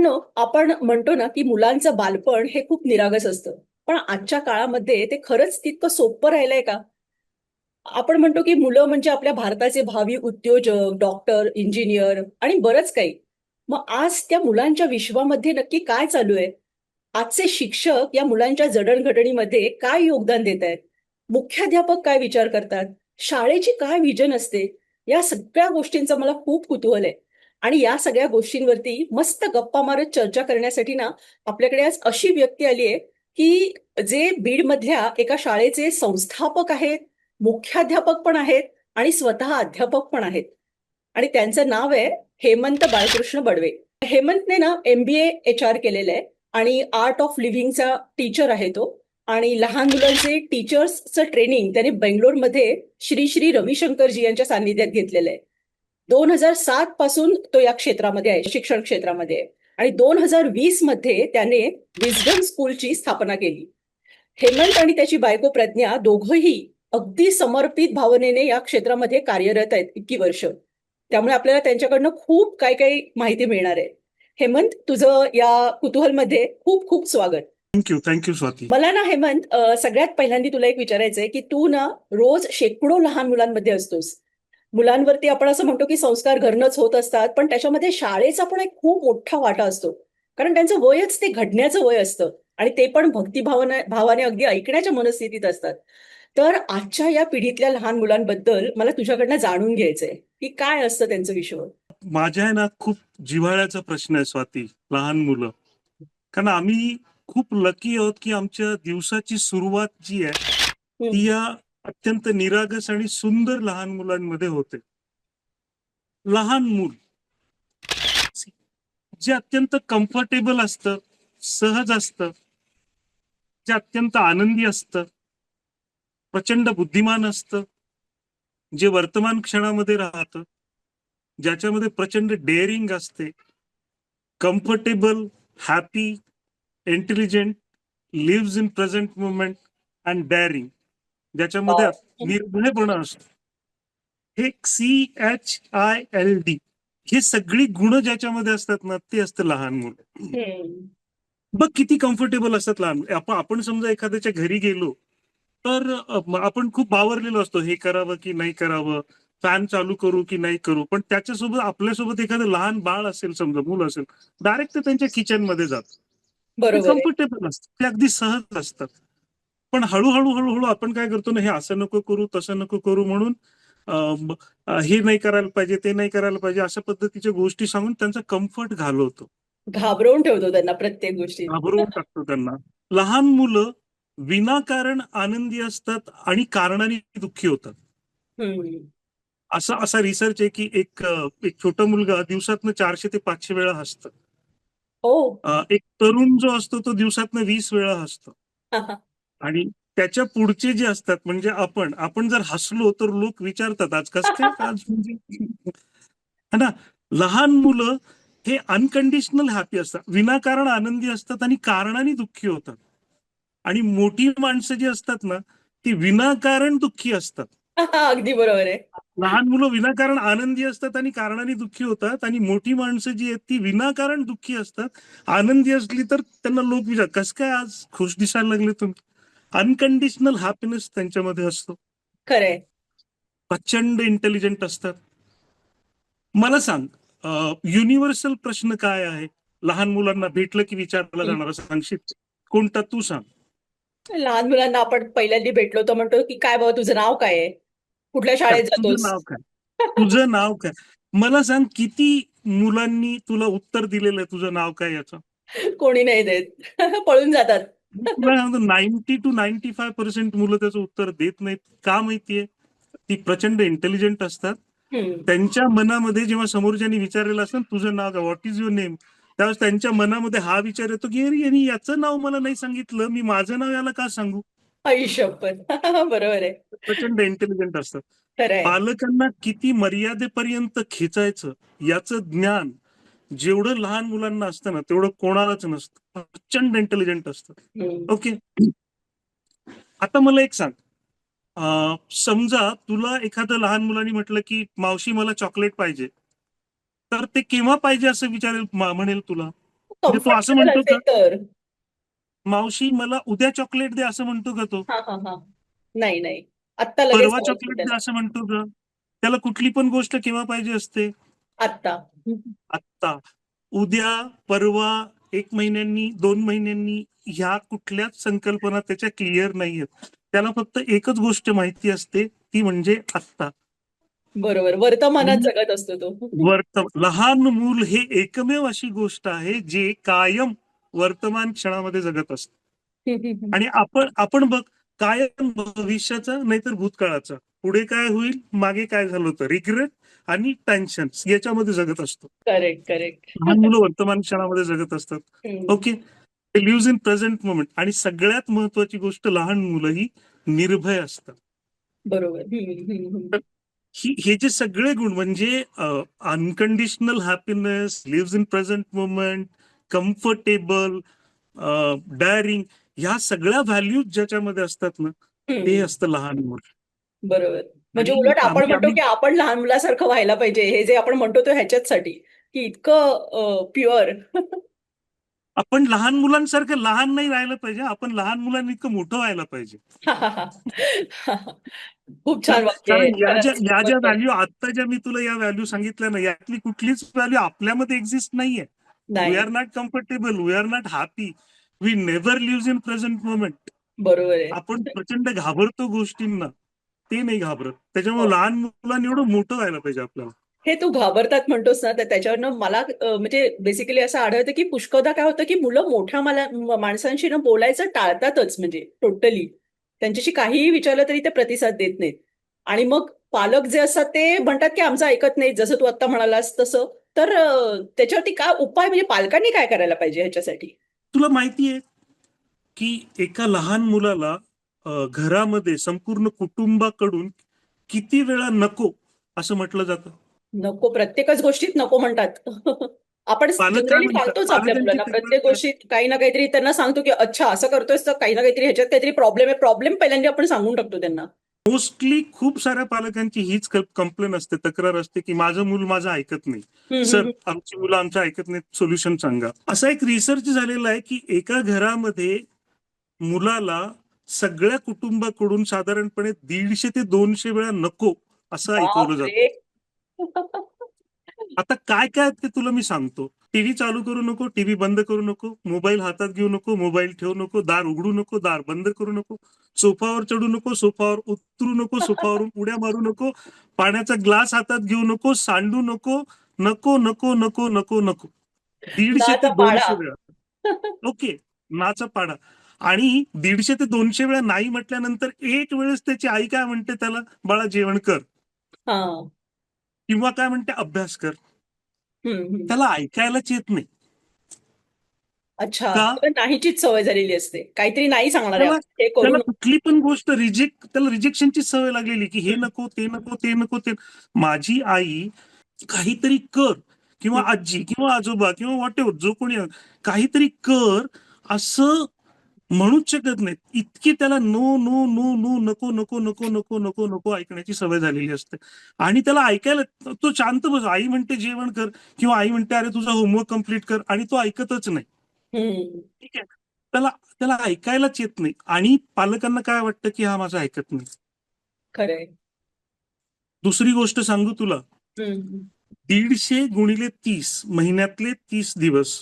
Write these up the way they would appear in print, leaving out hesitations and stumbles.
मित्रांनो, आपण म्हणतो ना, की मुलांचं बालपण हे खूप निरागस असतं. पण आजच्या काळामध्ये ते खरंच तितकं सोपं राहिलंय का? आपण म्हणतो, की मुलं म्हणजे आपल्या भारताचे भावी उद्योजक, डॉक्टर, इंजिनियर आणि बरंच काही. मग आज त्या मुलांच्या विश्वामध्ये नक्की काय चालू आहे? आजचे शिक्षक या मुलांच्या जडणघडणीमध्ये काय योगदान देत आहेत? मुख्याध्यापक काय विचार करतात? शाळेची काय व्हिजन असते? या सगळ्या गोष्टींचं मला खूप कुतूहल आहे. आणि या सगळ्या गोष्टींवरती मस्त गप्पा मारत चर्चा करण्यासाठी ना, आपल्याकडे आज अशी व्यक्ती आली आहे, की जे बीडमधल्या एका शाळेचे संस्थापक आहेत, मुख्याध्यापक पण आहेत आणि स्वतः अध्यापक पण आहेत. आणि त्यांचं नाव आहे हेमंत बाळकृष्ण बडवे. हेमंतने ना MBA HR केलेलं आहे आणि आर्ट ऑफ लिव्हिंगचा टीचर आहे तो. आणि लहान मुलांचे टीचर्सचं ट्रेनिंग त्याने बेंगलोरमध्ये श्री श्री रविशंकरजी यांच्या सान्निध्यात घेतलेलं आहे. 2007 पासून तो या क्षेत्रामध्ये आहे, शिक्षण क्षेत्रामध्ये आहे. आणि 2020 मध्ये त्याने विस्डम स्कूलची स्थापना केली. हेमंत आणि त्याची बायको प्रज्ञा दोघंही अगदी समर्पित भावनेने या क्षेत्रामध्ये कार्यरत आहेत इतकी वर्ष. त्यामुळे आपल्याला त्यांच्याकडनं खूप काही काही माहिती मिळणार आहे. हेमंत, तुझं या कुतूहलमध्ये खूप खूप स्वागत. थँक्यू स्वाती. मला ना हेमंत, सगळ्यात पहिल्यांदा तुला एक विचारायचंय, की तू ना रोज शेकडो लहान मुलांमध्ये असतोस. मुलांवरती आपण असं म्हणतो, की संस्कार घरनंच होत असतात, पण त्याच्यामध्ये शाळेचा पण एक खूप मोठा वाटा असतो. कारण त्यांचं वयच ते घडण्याचं वय असतं आणि ते पण भावाने अगदी ऐकण्याच्या मनस्थितीत असतात. तर आजच्या या पिढीतल्या लहान मुलांबद्दल मला तुझ्याकडनं जाणून घ्यायचंय, की काय असतं त्यांचं विश्व? माझ्या आहे ना खूप जिव्हाळ्याचा प्रश्न आहे स्वाती. लहान मुलं, कारण आम्ही खूप लकी आहोत की आमच्या दिवसाची सुरुवात जी आहे ती हम्म. या अत्यंत निरागस आणि सुंदर लहान मुलांमध्ये होते. लहान मूल जे अत्यंत कम्फर्टेबल असतं, सहज असतं, जे अत्यंत आनंदी असतं, प्रचंड बुद्धिमान असतं, जे वर्तमान क्षणामध्ये राहतं, ज्याच्यामध्ये प्रचंड डेअरिंग असते, comfortable, happy, intelligent, lives in present moment and daring, ज्याच्यामध्ये वाव. निर्भयपणा असतो. हे CHILD, हे सगळी गुण ज्याच्यामध्ये असतात ना, ते असतं लहान मुलं. हम्म. बघ किती कम्फर्टेबल असतात लहान मुलं. आपण समजा एखाद्याच्या घरी गेलो तर आपण खूप बावरलेलो असतो, हे करावं की नाही करावं, फॅन चालू करू की नाही करू. पण त्याच्यासोबत आपल्यासोबत एखादं लहान बाळ असेल, समजा मूल असेल, डायरेक्ट ते त्यांच्या किचन मध्ये जात. ते बरोबर आहे. कम्फर्टेबल असतात, ते अगदी सहज असतात. पण हळूहळू हळूहळू आपण काय करतो ना, हे असं नको करू, तसं नको करू म्हणून हे नाही करायला पाहिजे, ते नाही करायला पाहिजे, अशा पद्धतीच्या गोष्टी सांगून त्यांचा कम्फर्ट घालवतो, घाबरवून ठेवतो त्यांना प्रत्येक गोष्टीत. घाबरवून टाकतो त्यांना. लहान मुलं विनाकारण आनंदी असतात आणि कारणाने दुःखी होतात. हम्म. असा असा रिसर्च आहे की एक छोटा मुलगा दिवसातनं 400 ते 500 वेळा हसतं. हो. एक तरुण जो असतो तो दिवसातनं 20 वेळा हसतो. आणि त्याच्या पुढचे जे असतात, म्हणजे आपण जर हसलो तर लोक विचारतात, आज कस काय, आज म्हणजे है ना. लहान मुलं हे अनकंडिशनल हॅपी असतात, विनाकारण आनंदी असतात आणि कारणाने दुःखी होतात. आणि मोठी माणसं जी असतात ना, ती विनाकारण दुःखी असतात. अगदी बरोबर आहे. लहान मुलं विनाकारण आनंदी असतात आणि कारणाने दुःखी होतात, आणि मोठी माणसं जी आहेत ती विनाकारण दुःखी असतात. आनंदी असली तर त्यांना लोक विचार, कस काय आज खुश दिसायला लागले तुम्ही. अनकंडिशनल हॅपीनेस त्यांच्यामध्ये असतो. खरंय. प्रचंड इंटेलिजंट असतात. मला सांग, युनिव्हर्सल प्रश्न काय आहे लहान मुलांना भेटलं की विचारला हं. जाणारा, सांगशील कोणता, तू सांग. लहान मुलांना आपण पहिल्यांदा भेटलो तर म्हणतो, की "काय बाबा तुझं नाव काय आहे? कुठल्या शाळेत तुझं जातोस?" नाव काय, तुझं नाव काय. मला सांग, किती मुलांनी तुला उत्तर दिलेलं आहे तुझं नाव काय याचं. कोणी नाही देत. पळून जातात. मी तुला सांगतो, 90 to 95% मुलं त्याचं उत्तर देत नाहीत. का माहितीये, ती प्रचंड इंटेलिजंट असतात. हं. त्यांच्या मनामध्ये जेव्हा समोरच्यानी विचारलेलं असतं ना, तुझं नाव काय, व्हॉट इज युअर नेम, त्यावेळेस त्यांच्या मनामध्ये हा विचार येतो की अरे यांनी याचं नाव मला नाही सांगितलं, मी माझं नाव याला का सांगू. आई शपथ! बरोबर आहे. प्रचंड इंटेलिजंट असतात. खरंय. पालकांना किती मर्यादेपर्यंत खेचायचं याचं ज्ञान जेवढं लहान मुलांना असतं ना, तेवढं कोणालाच नसतं. प्रचंड इंटेलिजंट असतं. हं. ओके. आता मला एक सांग, समजा तुला एखादं लहान मुलांनी म्हटलं की मावशी मला चॉकलेट पाहिजे, तर ते केव्हा पाहिजे असं विचारेल, म्हणेल तुला. म्हणजे तो असं कम्फर्टेबल म्हणतो का, असेल तर. मावशी मला उद्या चॉकलेट दे असं म्हणतो का तो? हा हा हा. नाही नाही. आत्ता लगेच परवा हवं असतं चॉकलेट दे त्याला. असं म्हणतो का? त्याला कुठली पण गोष्ट केव्हा पाहिजे असते? आत्ता. आत्ता. उद्या, परवा, 1 महिन्यांनी, 2 महिन्यांनी ह्या कुठल्याच संकल्पना त्याच्या क्लिअर नाहीयेत. त्याला फक्त एकच गोष्ट माहिती असते, ती म्हणजे आत्ता. बरोबर, वर्तमानात जगत असतो तो. लहान मूल हे एकमेव अशी गोष्ट आहे जे कायम वर्तमान क्षणामध्ये जगत असतं. आणि आपण बघ, कायम भविष्याचा नाहीतर भूतकाळाचा, पुढे काय होईल, मागे काय झालं होतं, रिग्रेट आणि टेन्शन याच्यामध्ये जगत असतो. Correct correct. लहान मुलं वर्तमान क्षणामध्ये जगत असतात. ओके, ते लिव्हज इन प्रेझेंट मोमेंट. आणि सगळ्यात महत्वाची गोष्ट, लहान मुलं ही निर्भय असतात. बरोबर. तर हे जे सगळे गुण म्हणजे unconditional happiness, leaves in present moment, comfortable, daring, ह्या सगळ्या व्हॅल्यूज ज्याच्यामध्ये असतात ना, ते असतं लहान मुल. बरोबर. म्हणजे आणि उलट आपण आम्ही म्हणतो आम्ही की आपण लहान मुलासारखं व्हायला पाहिजे, हे जे आपण म्हणतो तो ह्याच्याचसाठी की इतकं प्युअर. आपण लहान मुलांसारखं लहान नाही राहिलं पाहिजे, आपण लहान मुलांनी इतकं मोठं व्हायला पाहिजे. खूप छान वाक्य आहे कारण खरंच, या ज्या मस्त आहे. व्हॅल्यू आता ज्या मी तुला या व्हॅल्यू सांगितल्या ना, यातली कुठलीच व्हॅल्यू आपल्यामध्ये एक्झिस्ट नाहीये. वी नाही. Are not comfortable, we are not happy, we never live in present moment. बरोबर आहे. आपण प्रचंड घाबरतो गोष्टींना, ते नाही घाबरत. त्याच्यामुळे हो. लहान मुलांनी एवढं मोठं व्हायला पाहिजे आपल्याला. हे तू घाबरतात म्हणतोस ना, तर त्याच्यावरनं मला म्हणजे बेसिकली असं आढळतं की पुष्कळदा काय होतं की मुलं मोठ्या माणसांशी ना बोलायचं टाळतातच, म्हणजे टोटली. त्यांच्याशी काहीही विचारलं तरी ते प्रतिसाद देत नाहीत. आणि मग पालक जे असतात ते म्हणतात की आमचं ऐकत नाही, जसं तू आता म्हणालास तसं. तर त्याच्यावरती काय उपाय, म्हणजे पालकांनी काय करायला पाहिजे ह्याच्यासाठी? तुला माहितीये की एका लहान मुलाला घरामध्ये संपूर्ण कुटुंबाकडून किती वेळा नको असं म्हटलं जातं? नको, प्रत्येकच गोष्टीत नको म्हणतात. आपण पालक काय जनरली म्हणतात, सांगतोच आपल्या पालकांची मुलांना तक्रार प्रत्येक काय? गोष्टीत काही ना काहीतरी त्यांना सांगतो की अच्छा असं करतोयस तर काही ना काहीतरी ह्याच्यात काहीतरी प्रॉब्लेम आहे. प्रॉब्लेम पहिल्यांदा आपण सांगून टाकतो त्यांना. मोस्टली खूप साऱ्या पालकांची हीच कंप्लेन असते, तक्रार असते की माझं मूल माझं ऐकत नाही. हम्म, सर, हम्म, आमची मुलं आमचं ऐकत नाहीत, सोल्युशन सांगा. असा एक रिसर्च झालेला आहे की एका घरामध्ये मुलाला सगळ्या कुटुंबाकडून साधारणपणे 150 ते 200 वेळा नको असं ऐकवलं जातं. बापरे. आता काय काय ते तुला मी सांगतो. टीव्ही चालू करू नको, टीव्ही बंद करू नको, मोबाईल हातात घेऊ नको, मोबाईल ठेवू नको, दार उघडू नको, दार बंद करू नको, सोफावर चढू नको, सोफावर उतरू नको, सोफावरून उड्या मारू नको, पाण्याचा ग्लास हातात घेऊ नको, सांडू नको, नको नको नको नको नको, 150 ते नाचा पाडा. 200 वेळा. ओके, नाचा पाडा. आणि 150 ते 200 वेळा नाही म्हटल्यानंतर एक वेळेस त्याची आई काय म्हणते त्याला, बाळा जेवण कर, हा. किंवा काय म्हणते अभ्यास कर. हम्म. त्याला ऐकायलाच येत नाही. अच्छा, का? त्याला नाहीचीच सवय झालेली असते, काहीतरी नाही सांगणार आहे त्याला आपण, हे करू त्याला नको. कुठली पण गोष्ट त्याला रिजेक्शनची सवय लागलेली की हे नको, ते नको, ते नको, ते. माझी आई काहीतरी कर, किंवा हम्म, आजी किंवा आजोबा किंवा व्हॉट एव्हर जो कोणी काहीतरी कर असं म्हणूच शकत नाही. इतकी त्याला नो नो नो नो, नको नको नको नको नको नको ऐकण्याची सवय झालेली असते. आणि त्याला ऐकायला, तो शांत बस, आई म्हणते जेवण कर, किंवा आई म्हणते अरे तुझा होमवर्क कम्प्लीट कर, आणि तो ऐकतच नाही. हम्म. ठीक आहे, त्याला त्याला ऐकायलाच येत नाही. आणि पालकांना काय वाटतं की हा माझा ऐकत नाही. खरंय. दुसरी गोष्ट सांगू तुला, हम्म. 150 गुणिले 30 महिन्यातले 30 दिवस,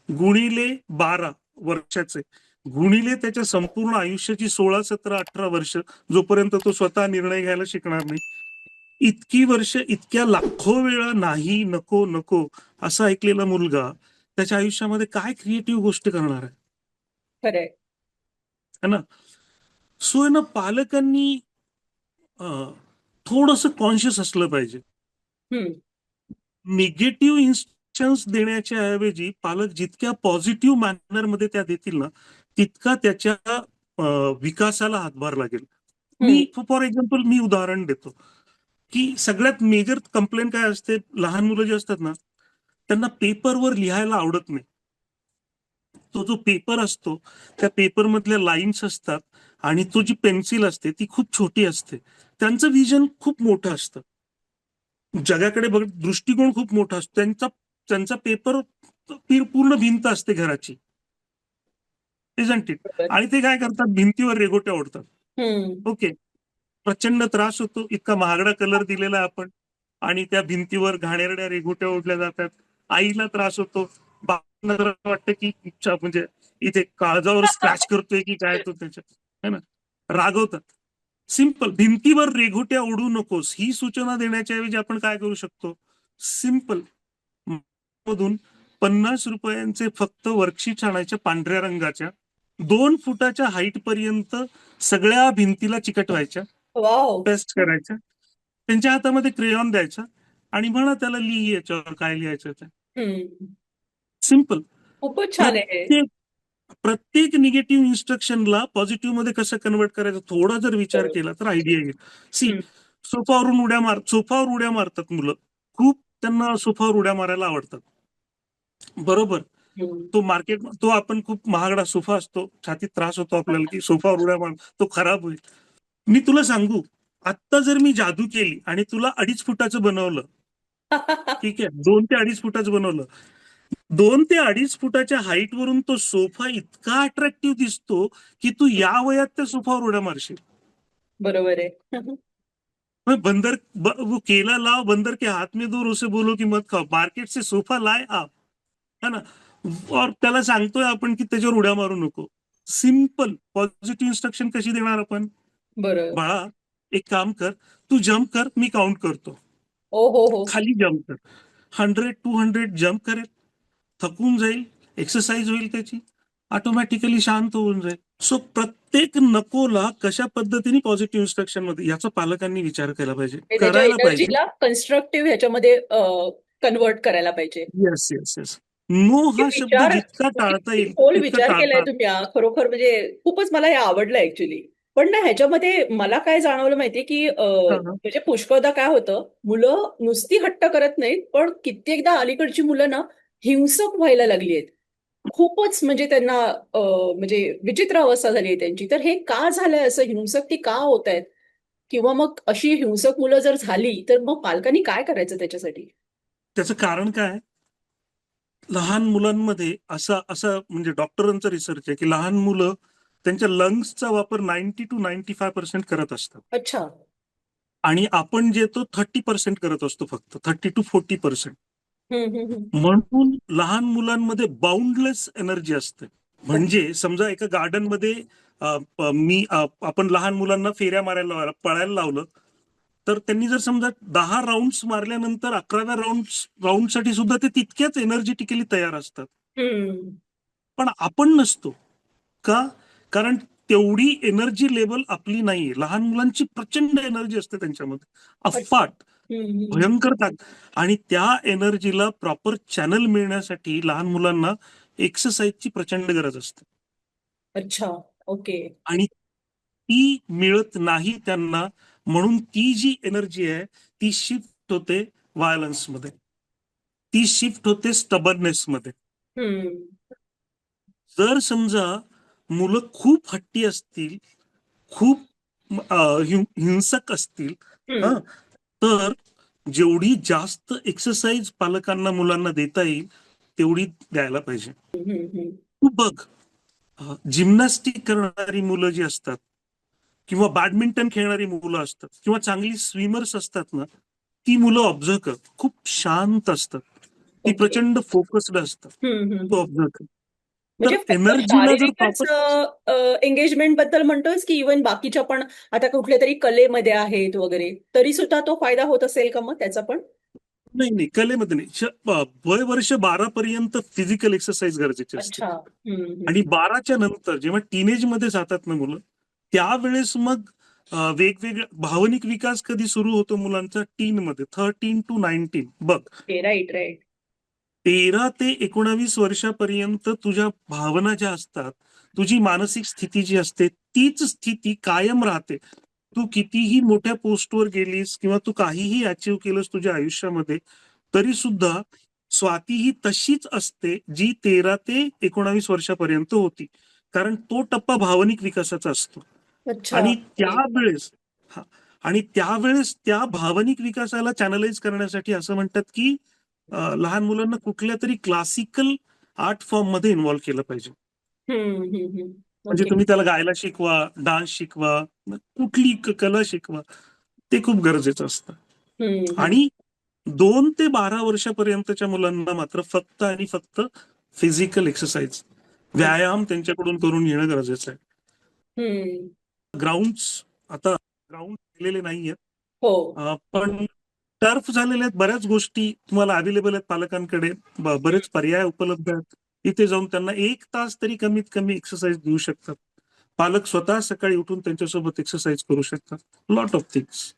गुणिले 12 वर्षाचे, गुणिले त्याच्या संपूर्ण आयुष्याची 16, 17, 18 वर्ष, जोपर्यंत तो स्वतः निर्णय घ्यायला शिकणार नाही, इतकी वर्ष, इतक्या लाखो वेळा नाही, नको नको असं ऐकलेला मुलगा त्याच्या आयुष्यामध्ये काय क्रिएटिव्ह गोष्ट करणार आहे? खरंय. है ना? सो आहे ना, पालकांनी थोडस कॉन्शियस असलं पाहिजे. हम्म. निगेटिव्ह इन्स्ट्रक्शन्स देण्याच्या ऐवजी पालक जितक्या पॉझिटिव्ह मॅनरमध्ये त्या देतील ना, तितका त्याच्या विकासाला हातभार लागेल. हम्म. फॉर एक्झाम्पल मी उदाहरण देतो की सगळ्यात मेजर कंप्लेंट काय असते, लहान मुलं जे असतात ना, त्यांना पेपरवर लिहायला आवडत नाही. तो जो पेपर असतो, त्या पेपर मधल्या लाईन्स असतात, आणि तो जी पेन्सिल असते ती खूप छोटी असते. त्यांचं विजन खूप मोठं असतं, जगाकडे बघ, दृष्टिकोन खूप मोठा असतो त्यांचा. त्यांचा पेपर पूर्ण भिंत असते घराची, इजंट इट? बरोबर. आणि ते काय करतात, भिंतीवर रेघोट्या ओढतात. हम्म. ओके, प्रचंड त्रास होतो, इतका महागडा कलर दिलेला आहे आपण, आणि त्या भिंतीवर घाणेरड्या रेघोट्या ओढल्या जातात. आईला त्रास होतो, बाबांना जरा वाटतं की म्हणजे इथे काळजावर स्क्रॅच करतोय की काय तो त्याच्या, है ना, रागवतात. सिंपल, भिंतीवर रेघोट्या ओढू नकोस ही सूचना देण्याच्या ऐवजी आपण काय करू शकतो, सिंपल मधून 50 रुपयांचे फक्त वर्कशीट आणायच्या पांढऱ्या रंगाच्या, 2 फुटाच्या हाईट पर्यंत सगळ्या भिंतीला चिकटवायच्या, वाव. पेस्ट करायच्या, त्यांच्या हातामध्ये क्रेयॉन द्यायचा आणि म्हणा त्याला लिही याच्यावर काय लिहायचं ते. हम्म. सिंपल. खूपच छान आहे. प्रत्येक प्रत्येक निगेटिव्ह इन्स्ट्रक्शनला पॉझिटिव्ह मध्ये कसं कन्वर्ट करायचं थोडा जर विचार बरोबर. केला तर आयडिया येईल. सी, हम्म. सोफावर उड्या मारतात मुलं, खूप त्यांना सोफावर उड्या मारायला आवडतात, बरोबर. हम्म. तो आपण खूप महागडा सोफा असतो, छातीत त्रास होतो आपल्याला की सोफावर उड्या मार, तो खराब होईल. मी तुला सांगू, आत्ता जर मी जादू केली आणि तुला 2.5 फुटाचं बनवलं, ठीक आहे, 2 ते 2.5 फुटाचं बनवलं, 2 ते 2.5 फुटाच्या हाईट वरून तो सोफा इतका अट्रॅक्टिव्ह दिसतो की तू या वयात त्या सोफावर उड्या मारशील. बरोबर आहे. वो केला लाव बंदर के हात में दूर उसे बोलो की मत खाओ, मार्केट से सोफा लाय आप, है ना, और त्याला सांगतोय आपण की त्याच्यावर उड्या मारू नको. सिंपल पॉझिटिव्ह इन्स्ट्रक्शन कशी देणार आपण, बरोबर. बाळा एक काम कर, तू जम्प कर, मी काउंट करतो, ओ हो हो. खाली जम्प कर, 100-200 जम्प करेल, थकून जाईल, एक्सरसाइज होईल त्याची, ऑटोमॅटिकली शांत होऊन जाईल. सो प्रत्येक नकोला कशा पद्धतीने पॉझिटिव्ह इन्स्ट्रक्शन मध्ये, याचा पालकांनी विचार केला पाहिजे, त्याच्या करायला पाहिजे. एनर्जीला कन्स्ट्रक्टिव्ह ह्याच्यामध्ये कन्वर्ट करायला पाहिजे. येस येस येस, नो हे हा शब्द विचार, जितका टाळता किती येईल खोल तितकं विचार केलाय टाळता. तुम्ही हा. खरोखर म्हणजे खूपच मला हे आवडलं ऍक्च्युली. पण ना ह्याच्यामध्ये मला काय जाणवलं माहितीये की म्हणजे पुष्कळदा काय होतं, मुलं नुसती हट्ट करत नाहीत, पण कित्येकदा अलीकडची मुलं ना हिंसक व्हायला लागली आहेत. खूपच म्हणजे त्यांना म्हणजे विचित्र अवस्था झाली आहे त्यांची. तर हे का झालंय, असं हिंसक ती का होत आहेत? किंवा मग अशी हिंसक मुलं जर झाली तर मग पालकांनी काय करायचं त्याच्यासाठी? त्याचं कारण काय, लहान मुलांमध्ये असा असा म्हणजे डॉक्टरांचा रिसर्च आहे की लहान मुलं त्यांच्या लंग्सचा वापर 90-95% करत असतात, अच्छा. आणि आपण जे तो 30% करत असतो, फक्त 30-40%. हम्म. म्हणून लहान मुलांमध्ये बाउंडलेस एनर्जी असते. ओके. म्हणजे समजा एका गार्डन मध्ये आपण लहान मुलांना फेऱ्या मारायला पळायला लावलं, तर त्यांनी जर समजा 10 राऊंड मारल्यानंतर 11व्या राऊंड साठी सुद्धा ते तितक्याच एनर्जेटिकली तयार असतात. हम्म. पण आपण नसतो का, कारण तेवढी एनर्जी लेवल आपली नाहीये. लहान मुलांची प्रचंड एनर्जी असते त्यांच्यामध्ये, अच्छा. अफाट, हम्म. भयंकर ताकद. आणि त्या एनर्जीला प्रॉपर चॅनल मिळण्यासाठी लहान मुलांना एक्सरसाइजची प्रचंड गरज असते, अच्छा. ओके. आणि ती मिळत नाही त्यांना. म्हणून ती जी एनर्जी आहे ती शिफ्ट होते व्हायलन्स मध्ये, ती शिफ्ट होते स्टबर्नेस मध्ये. हम्म. जर समजा मुलं खूप हट्टी असतील, खूप हिंसक असतील, हम्म. हा, तर जेवढी जास्त एक्सरसाइज पालकांना मुलांना देता येईल तेवढी द्यायला पाहिजे. हम्म. तू बघ, जिम्नॅस्टिक करणारी मुलं जी असतात, किंवा बॅडमिंटन खेळणारी मुलं असतात, किंवा चांगली स्विमर्स असतात ना, ती मुलं ऑब्झर्व कर, खूप शांत असतात, ती ओके. प्रचंड फोकस्ड असतात. तू हम्म. ऑब्झर्व कर. तर म्हणजे फक्त एनर्जीला जर शारीरिकच प्रॉपर, एंगेजमेंट बद्दल म्हणतोस की इव्हन बाकीच्या पण, आता कुठल्या तरी कलेमध्ये आहेत वगैरे, तरी सुद्धा तो फायदा होत असेल का मग त्याचा पण? नाही नाही, कलेमध्ये नाही, वय वर्ष 12 पर्यंत फिजिकल एक्सरसाइज गरजेची असते. अच्छा. आणि 12च्या नंतर जेव्हा टीनेज मध्ये जातात ना मुलं, त्यावेळेस मग वेगवेगळ्या भावनिक विकास कधी सुरू होतो मुलांचा, टीन मध्ये, 13 to 19. बघ, राईट राईट. 13 ते 19 वर्षापर्यंत तुझ्या भावना ज्या असतात, तुझी मानसिक स्थिती जी असते, तीच स्थिती कायम राहते. तू कितीही मोठ्या पोस्टवर गेलीस किंवा तू काहीही अचीव केलंस तुझ्या आयुष्यामध्ये, तरी सुद्धा स्वाती ही तशीच असते जी 13 ते 19 वर्षापर्यंत होती. कारण तो टप्पा भावनिक विकासाचा असतो. अच्छा. आणि त्यावेळेस, हा, आणि त्यावेळेस त्या भावनिक विकासाला चॅनलाइज करण्यासाठी असं म्हणतात की लहान मुलांना कुठल्या तरी क्लासिकल आर्ट फॉर्म मध्ये इन्व्हॉल्व्ह केलं पाहिजे. म्हणजे ओके. तुम्ही त्याला गायला शिकवा, डान्स शिकवा, कुठली कला शिकवा, ते खूप गरजेचं असतं. हम्म. आणि 2 ते 12 वर्षापर्यंतच्या मुलांना मात्र फक्त आणि फक्त फिजिकल एक्सरसाइज, व्यायाम त्यांच्याकडून करून घेणं गरजेचं आहे. हम्म. ग्राउंड आता ग्राउंड केलेले नाहीयेत, हो. पण टर्फ झालेल्या आहेत, बऱ्याच गोष्टी तुम्हाला अवेलेबल आहेत पालकांकडे, हम्म. बरेच पर्याय उपलब्ध आहेत. तिथे जाऊन त्यांना 1 तास तरी कमीत कमी एक्सरसाइज देऊ शकतात. पालक स्वतः सकाळी उठून त्यांच्यासोबत एक्सरसाइज करू शकतात. Lot of things.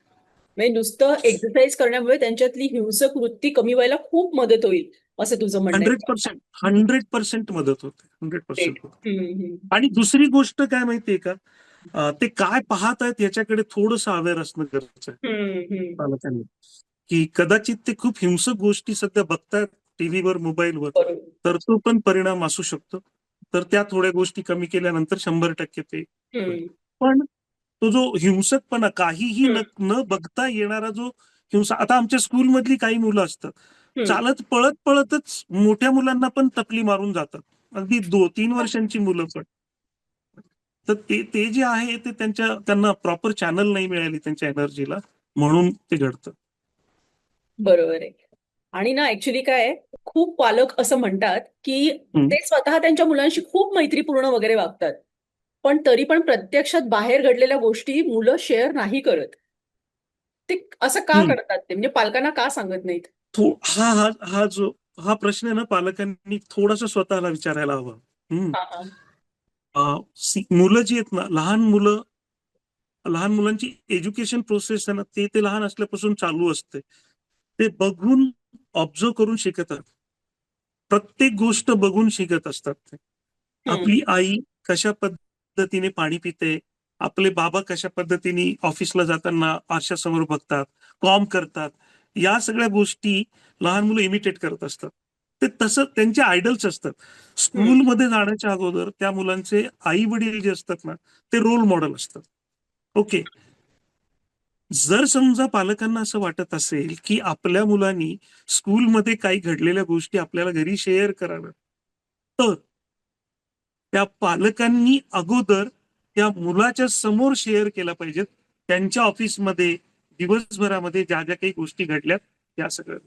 म्हणजे नुसतं एक्सरसाइज करण्यामुळे त्यांच्यातली हिंसक वृत्ती कमी व्हायला खूप मदत होईल, असं तुझं म्हणणं आहे का? 100% 100% मदत होते. 100% Great. होते. हम्म. आणि दुसरी गोष्ट काय माहितीये का, ते काय पाहत आहेत याच्याकडे थोडंसं अवेअर असणं गरजेचं आहे हम्म. पालकांनी. की कदाचित ते खूप हिंसक गोष्टी सध्या बघतायत टीव्हीवर, मोबाईलवर, बरोबर. तर तो पण परिणाम असू शकतो. तर त्या थोड्या गोष्टी कमी केल्यानंतर 100% ते होईल. हम्म. पण तो जो हिंसकपणा, काहीही हम्म. न बघता येणारा जो हिंसा, आता आमच्या स्कूलमधली काही मुलं असतात, हम्म. चालत पळत पळतच मोठ्या मुलांना पण टपली मारून जातात. अगदी 2-3 वर्षांची मुलं पण. तर ते ते जे आहे ते त्यांना प्रॉपर चॅनल नाही मिळाली त्यांच्या एनर्जीला, म्हणून ते घडतं. बरोबर आहे. आणि ना ऍक्च्युली काय आहे, खूप पालक असं म्हणतात की हम्म. ते स्वतः त्यांच्या मुलांशी खूप मैत्रीपूर्ण वगैरे वागतात, पण तरी पण प्रत्यक्षात बाहेर घडलेल्या गोष्टी मुलं शेअर नाही करत. ते असं का हम्म. करतात? ते म्हणजे पालकांना का सांगत नाहीत? हा हा हा जो हा प्रश्न आहे ना, पालकांनी थोडासा स्वतःला विचारायला हवा. हम्म. हा, हा. मुलं जी आहेत ना, लहान मुलांची एज्युकेशन प्रोसेस आहे ना, ते लहान असल्यापासून चालू असते. ते बघून, ऑब्झर्व करून शिकतात. प्रत्येक गोष्ट बघून शिकत असतात ते. हम्म. आपली आई कशा पद्धतीने पाणी पिते, आपले बाबा कशा पद्धतीने ऑफिसला जाताना आरशासमोर बघतात, कॉम करतात, या सगळ्या गोष्टी लहान मुलं इमिटेट करत असतात. ते तसं त्यांचे आयडल्स असतात. हम्म. स्कूलमध्ये जाण्याच्या अगोदर त्या मुलांचे आई वडील जे असतात ना, ते रोल मॉडेल असतात. ओके. जर समजा पालकांना असं वाटत असेल की आपल्या मुलांनी स्कूलमध्ये काही घडलेल्या गोष्टी आपल्याला घरी शेअर कराव्यात, तर त्या पालकांनी अगोदर त्या मुलाच्या समोर शेअर केला पाहिजेत. त्यांच्या ऑफिसमध्ये दिवसभरामध्ये ज्या ज्या काही गोष्टी घडल्यात त्या सगळ्या.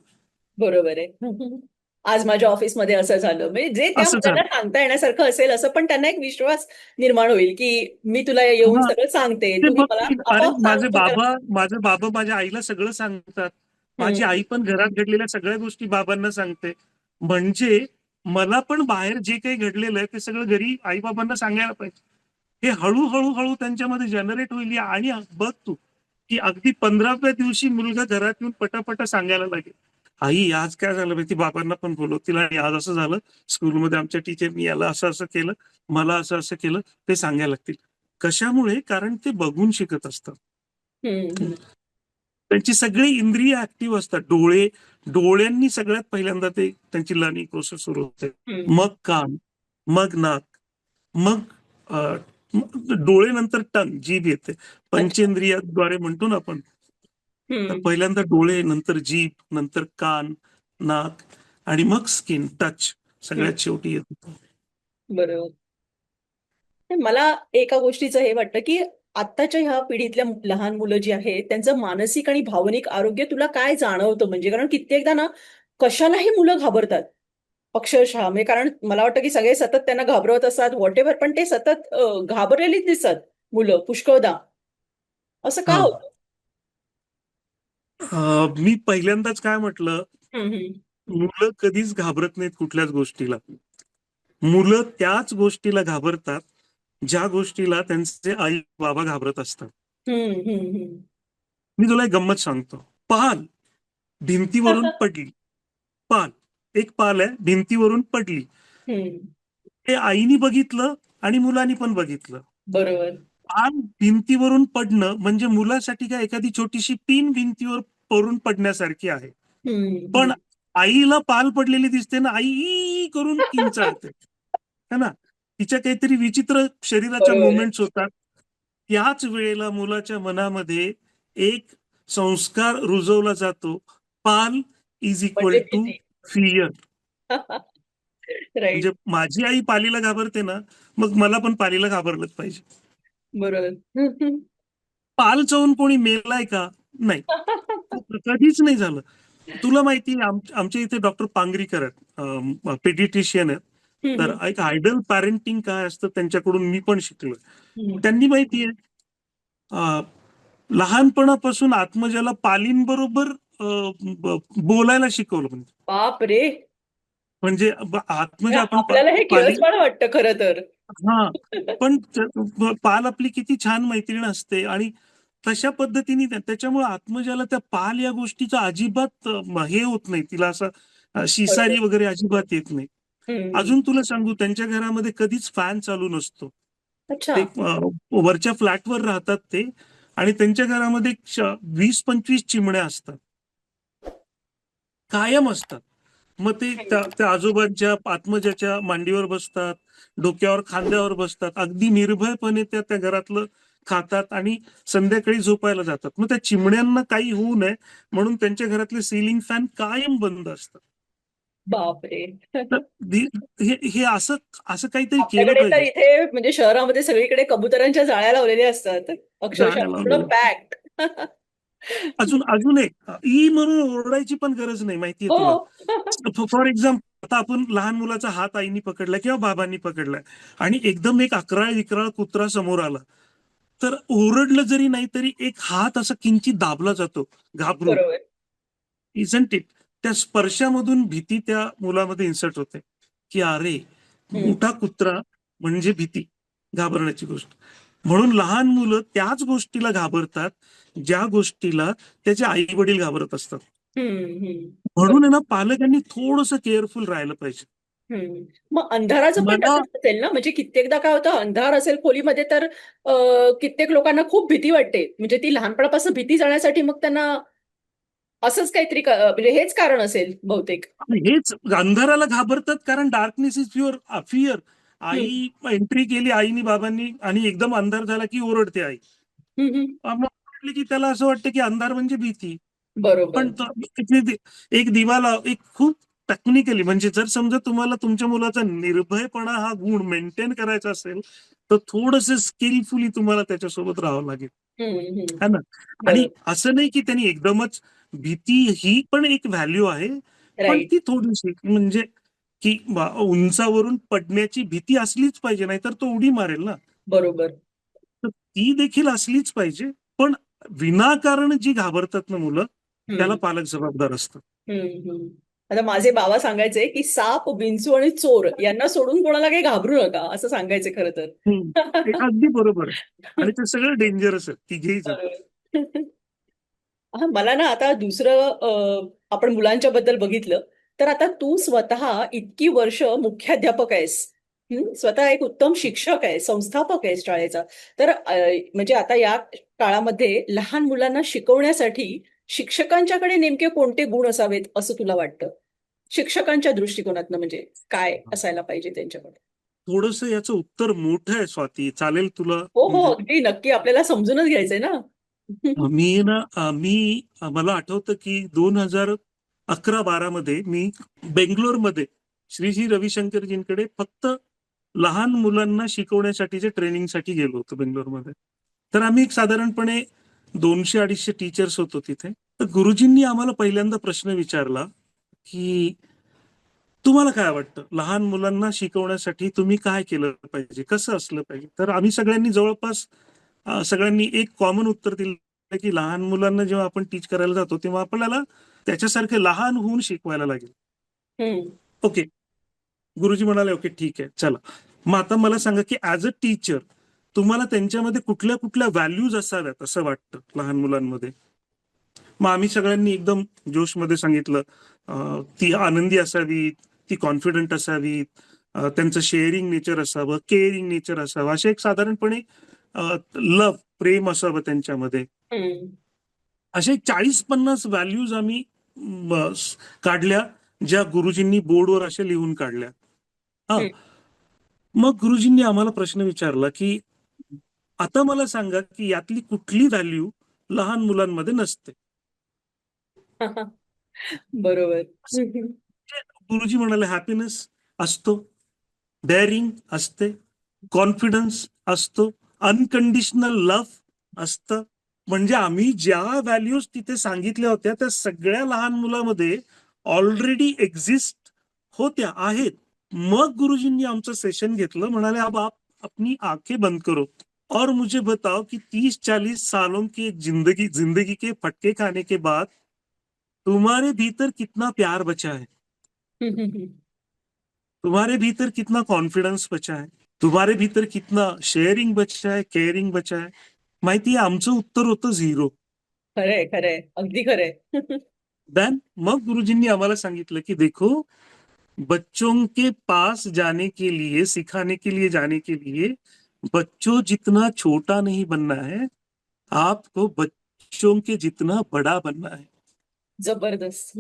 बरोबर आहे. आज माझ्या ऑफिसमध्ये असं झालं, म्हणजे जे त्या असं मुलांना झालं. सांगता येण्यासारखं असेल असं, पण त्यांना एक विश्वास निर्माण होईल की मी तुला येऊन हा, सगळं सांगते, ते तुम्ही मला बघतील. अरे आपोआप सांगतो त्याला. माझे बाबा माझ्या आईला सगळं सांगतात. माझी हम्म. आई पण घरात घडलेल्या सगळ्या गोष्टी बाबांना सांगते. म्हणजे मला पण बाहेर जे काही घडलेलं आहे ते सगळं घरी आई बाबांना सांगायला पाहिजे. हे हळूहळू हळू त्यांच्यामध्ये जनरेट होईल. आणि बघ तू, की अगदी 15व्या दिवशी मुलगा घरात येऊन पटापटा सांगायला लागेल, आई आज काय झालं माहिती, बाबांना पण बोलवतील आणि आज असं झालं स्कूलमध्ये, आमच्या टीचरनी याला असं असं केलं, मला असं असं केलं, ते सांगायला लागतील. कशामुळे? कारण ते बघून शिकत असतात. हम्म. त्यांची सगळी इंद्रिय ऍक्टिव्ह असतात. डोळ्यांनी सगळ्यात पहिल्यांदा ते त्यांची लर्निंग प्रोसेस सुरू होते. हम्म. मग कान, मग नाक, मग अ, डोळे, नंतर टंग, जीभ येते. अच्छा. पंचेंद्रियाद्वारे म्हणतो ना आपण. तर हम्म. पहिल्यांदा डोळे, नंतर जीभ, नंतर कान, नाक, आणि मग स्किन टच हम्म. सगळ्यात शेवटी येतो. बरोबर. मला एका गोष्टीचं हे वाटतं की आत्ताच्या ह्या पिढीतल्या लहान मुलं जी आहेत त्यांचं मानसिक आणि भावनिक आरोग्य तुला काय जाणवतं? म्हणजे कारण कित्येकदा ना कशालाही मुलं घाबरतात अक्षरशः, म्हणजे कारण मला वाटतं की सगळे सतत त्यांना घाबरवत असतात व्हॉट एव्हर, पण ते सतत घाबरलेलीच दिसतात मुलं पुष्कळदा. असं का हा, होतं? मी पहिल्यांदाच काय म्हटलं, हम्म. मुलं कधीच घाबरत नाहीत कुठल्याच गोष्टीला. मुलं त्याच गोष्टीला घाबरतात ज्या गोष्टीला त्यांचे आई बाबा घाबरत असतात. हम्म. हम्म. हम्म. मी तुला एक गंमत सांगतो. पाल भिंतीवरून पडली. पाल, एक पाल आहे, भिंतीवरून पडली. हम्म. ते आईनी बघितलं आणि मुलांनी पण बघितलं. बरोबर. पाल भिंतीवरून पडणं म्हणजे मुलासाठी काय एखादी छोटीशी पिन भिंतीवर पडून पडण्यासारखी आहे. हम्म. पण आईला पाल पडलेली दिसते ना, आई ई करून किंचाळते, है ना. तिच्या काहीतरी विचित्र शरीराच्या बरोबर आहे. मुवमेंट्स होतात. त्याच वेळेला मुलाच्या मनामध्ये एक संस्कार रुजवला जातो. पाल इज म्हणजे इक्वल टू भीती. फिअर. म्हणजे राईट. माझी आई पालीला घाबरते ना, मग मला पण पालीला घाबरलंच पाहिजे. बरोबर. पाल चावून कोणी मेलाय का? नाही, कधीच नाही झालं. तुला माहिती आमच्या इथे डॉक्टर पांगरीकर आहेत, पेडिट्रिशियन आहेत. तर हम्म, एक आयडल पॅरेंटिंग काय असतं त्यांच्याकडून मी पण शिकलोय. हम्म. त्यांनी माहितीये लहानपणापासून आत्मजाला पालींबरोबर बोलायला शिकवलं. बाप रे. म्हणजे आत्मजा आपण आपल्याला हे पाली. किळसवाणं वाटतं खरं तर. हा, पण पाल आपली किती छान मैत्रीण असते आणि तशा पद्धतीने त्याच्यामुळे आत्मजाला त्या पाल या गोष्टीचा अजिबात हे होत नाही, तिला असं शिसारी बरोबर. वगैरे अजिबात येत नाही. हम्म. अजून तुला सांगू, त्यांच्या घरामध्ये कधीच फॅन चालू नसतो. अच्छा. ते वरच्या फ्लॅटवर राहतात ते, आणि त्यांच्या घरामध्ये 20-25 चिमण्या असतात, कायम असतात. मग ते हम्म. त्या आजोबांच्या आत्मजाच्या मांडीवर बसतात, डोक्यावर खांद्यावर बसतात, अगदी निर्भयपणे त्या घरातलं खातात आणि संध्याकाळी झोपायला जातात. मग त्या चिमण्यांना काही होऊ नये म्हणून त्यांच्या घरातले सिलिंग फॅन कायम बंद असतात. बाप रे. तर हे हे असं असं काहीतरी केलं आपल्याकडे तर पाहिजे. इथे म्हणजे शहरामध्ये सगळीकडे कबुतरांच्या जाळ्या लावलेल्या असतात, अक्षरशः जाळ्या पूर्ण लावलेल्या. पॅक्ड. अजून अजून एक म्हणून ओरडायची पण गरज नाही, माहितीये हो. तुला. फॉर एक्झाम्पल, आता आपण लहान मुलाचा हात आईनी पकडला किंवा बाबांनी पकडलाय आणि एकदम एक अकराळ विकराळ कुत्रा समोर आला, तर ओरडलं जरी नाही तरी एक हात असा किंचित दाबला जातो घाबरून. बरोबर. Isn't it? त्या स्पर्शामधून भीती त्या मुलामध्ये इन्सर्ट होते, की अरे, हम्म. मोठा कुत्रा म्हणजे भीती, घाबरण्याची गोष्ट. म्हणून लहान मुलं त्याच गोष्टीला घाबरतात ज्या गोष्टीला त्याचे आई वडील घाबरत असतात. हम्म. हम्म. म्हणून बरोबर. आहे ना, पालकांनी थोडंसं केअरफुल राहिलं पाहिजे. हम्म. मग अंधाराचं पण मला तसंच असेल ना, म्हणजे कित्येकदा काय होतं, अंधार असेल खोलीमध्ये तर कित्येक लोकांना खूप भीती वाटते, म्हणजे ती लहानपणापासून भीती जाण्यासाठी मग त्यांना असंच काहीतरी म्हणजे हेच कारण असेल बहुतेक. हेच अंधाराला घाबरतात कारण डार्कनेस इज फिअर. फिअर. हम्म. आई एंट्री केली आईनी बाबांनी आणि एकदम अंधार झाला की ओरडते आई. हम्म. हम्म. मग ओरडली की त्याला असं वाटतं की अंधार म्हणजे भीती. पण बरोबर. एक दिवा लाव, एक खूप टेक्निकली, म्हणजे जर समजा तुम्हाला तुमच्या मुलाचा निर्भयपणा हा गुण मेंटेन करायचा असेल तर थोडस स्किलफुली तुम्हाला त्याच्यासोबत राहावं लागेल, हम्म. हम्म. है ना. आणि बरोबर. असं नाही की त्यांनी एकदमच, भीती ही पण एक व्हॅल्यू आहे, पण राईट. ती थोडीशी म्हणजे की उंचावरून पडण्याची भीती असलीच पाहिजे, नाहीतर तो उडी मारेल ना. बरोबर. तर ती देखील असलीच पाहिजे. पण विनाकारण जी घाबरतात ना मुलं, त्याला हम्म. पालक जबाबदार असतात. हम्म. हम्म. आता माझे बाबा सांगायचे की साप, विंचू आणि चोर यांना सोडून कोणाला काही घाबरू नका, असं सांगायचे खरं तर. हे अगदी बरोबर आहे. आणि ते सगळं डेंजरस आहे, तिघेही जण. बरोबर. हा, मला ना आता दुसरं आपण मुलांच्या बद्दल बघितलं, तर आता तू स्वतः इतकी वर्ष मुख्याध्यापक आहेस. स्वतः एक उत्तम शिक्षक आहे, संस्थापक आहेस शाळेचा. तर म्हणजे आता या काळामध्ये लहान मुलांना शिकवण्यासाठी शिक्षकांच्याकडे नेमके कोणते गुण असावेत असं तुला वाटतं? शिक्षकांच्या दृष्टिकोनातनं म्हणजे काय असायला पाहिजे त्यांच्याकडे? थोडस याचं उत्तर मोठं आहे स्वाती, चालेल तुला? हो, हो, म्हणजे अगदी नक्की, आपल्याला समजूनच घ्यायचंय ना. मी ना मला आठवतं की 2011-12 मध्ये मी बेंगलोरमध्ये श्री श्री रविशंकरजींकडे फक्त लहान मुलांना शिकवण्यासाठीच्या ट्रेनिंगसाठी गेलो होतो बेंगलोरमध्ये. तर आम्ही एक साधारणपणे 200-250 टीचर्स होतो तिथे. तर गुरुजींनी आम्हाला पहिल्यांदा प्रश्न विचारला की तुम्हाला काय वाटतं, लहान मुलांना शिकवण्यासाठी तुम्ही काय केलं पाहिजे, कसं असलं पाहिजे. तर आम्ही सगळ्यांनी जवळपास सगळ्यांनी एक कॉमन उत्तर दिलं की लहान मुलांना जेव्हा आपण टीच करायला जातो तेव्हा आपल्याला त्याच्यासारखे लहान होऊन शिकवायला लागेल. हम्म. ओके. गुरुजी म्हणाले ओके ठीक आहे चला. मग आता मला सांगा की ऍज अ टीचर तुम्हाला त्यांच्यामध्ये कुठल्या कुठल्या व्हॅल्यूज असाव्यात असं वाटतं लहान मुलांमध्ये. मग आम्ही सगळ्यांनी एकदम जोशमध्ये सांगितलं, ती आनंदी असावी, ती कॉन्फिडंट असावी, त्यांचं शेअरिंग नेचर असावं, केअरिंग नेचर असावं, असे एक साधारणपणे लव्ह, प्रेम असावं त्यांच्यामध्ये. हम्म. असे 40-50 व्हॅल्यूज आम्ही काढल्या, ज्या गुरुजींनी बोर्डवर अशा लिहून काढल्या. हा. हम्म. मग गुरुजींनी आम्हाला प्रश्न विचारला की आता मला सांगा की यातली कुठली व्हॅल्यू लहान मुलांमध्ये नसते. बरोबर. हम्म. गुरुजी म्हणाले हॅपीनेस असतो, डेअरिंग असते, कॉन्फिडन्स असतो, अनकंडिशनल लव्ह असतं. म्हणजे आम्ही ज्या व्हॅल्यूज तिथे सांगितल्या होत्या त्या सगळ्या लहान मुलामध्ये ऑलरेडी एक्झिस्ट होत्या आहेत. मग गुरुजींनी आमचं सेशन घेतलं, म्हणाले अब आप अपनी आंखें बंद करो और मुझे बताओ कि 30-40 सालों की जिंदगी जिंदगी के फटके खाने के बाद तुम्हारे भीतर कितना प्यार बचा है, तुम्हारे भीतर कितना कॉन्फिडन्स बचा है, तुम्हारे भीतर कितना शेअरिंग बचा है, केअरिंग बचा है. माहितीये आमचं उत्तर होतं 0. खरंय खरंय, अगदी खरंय. देन मग गुरुजींनी आम्हाला सांगितलं की देखो, बच्चों के पास जाने के लिए, सिखाने के लिए जाने के लिए बच्चों जितना छोटा नहीं बनना है, आपको बच्चों के जितना बड़ा बनना है. जबरदस्त.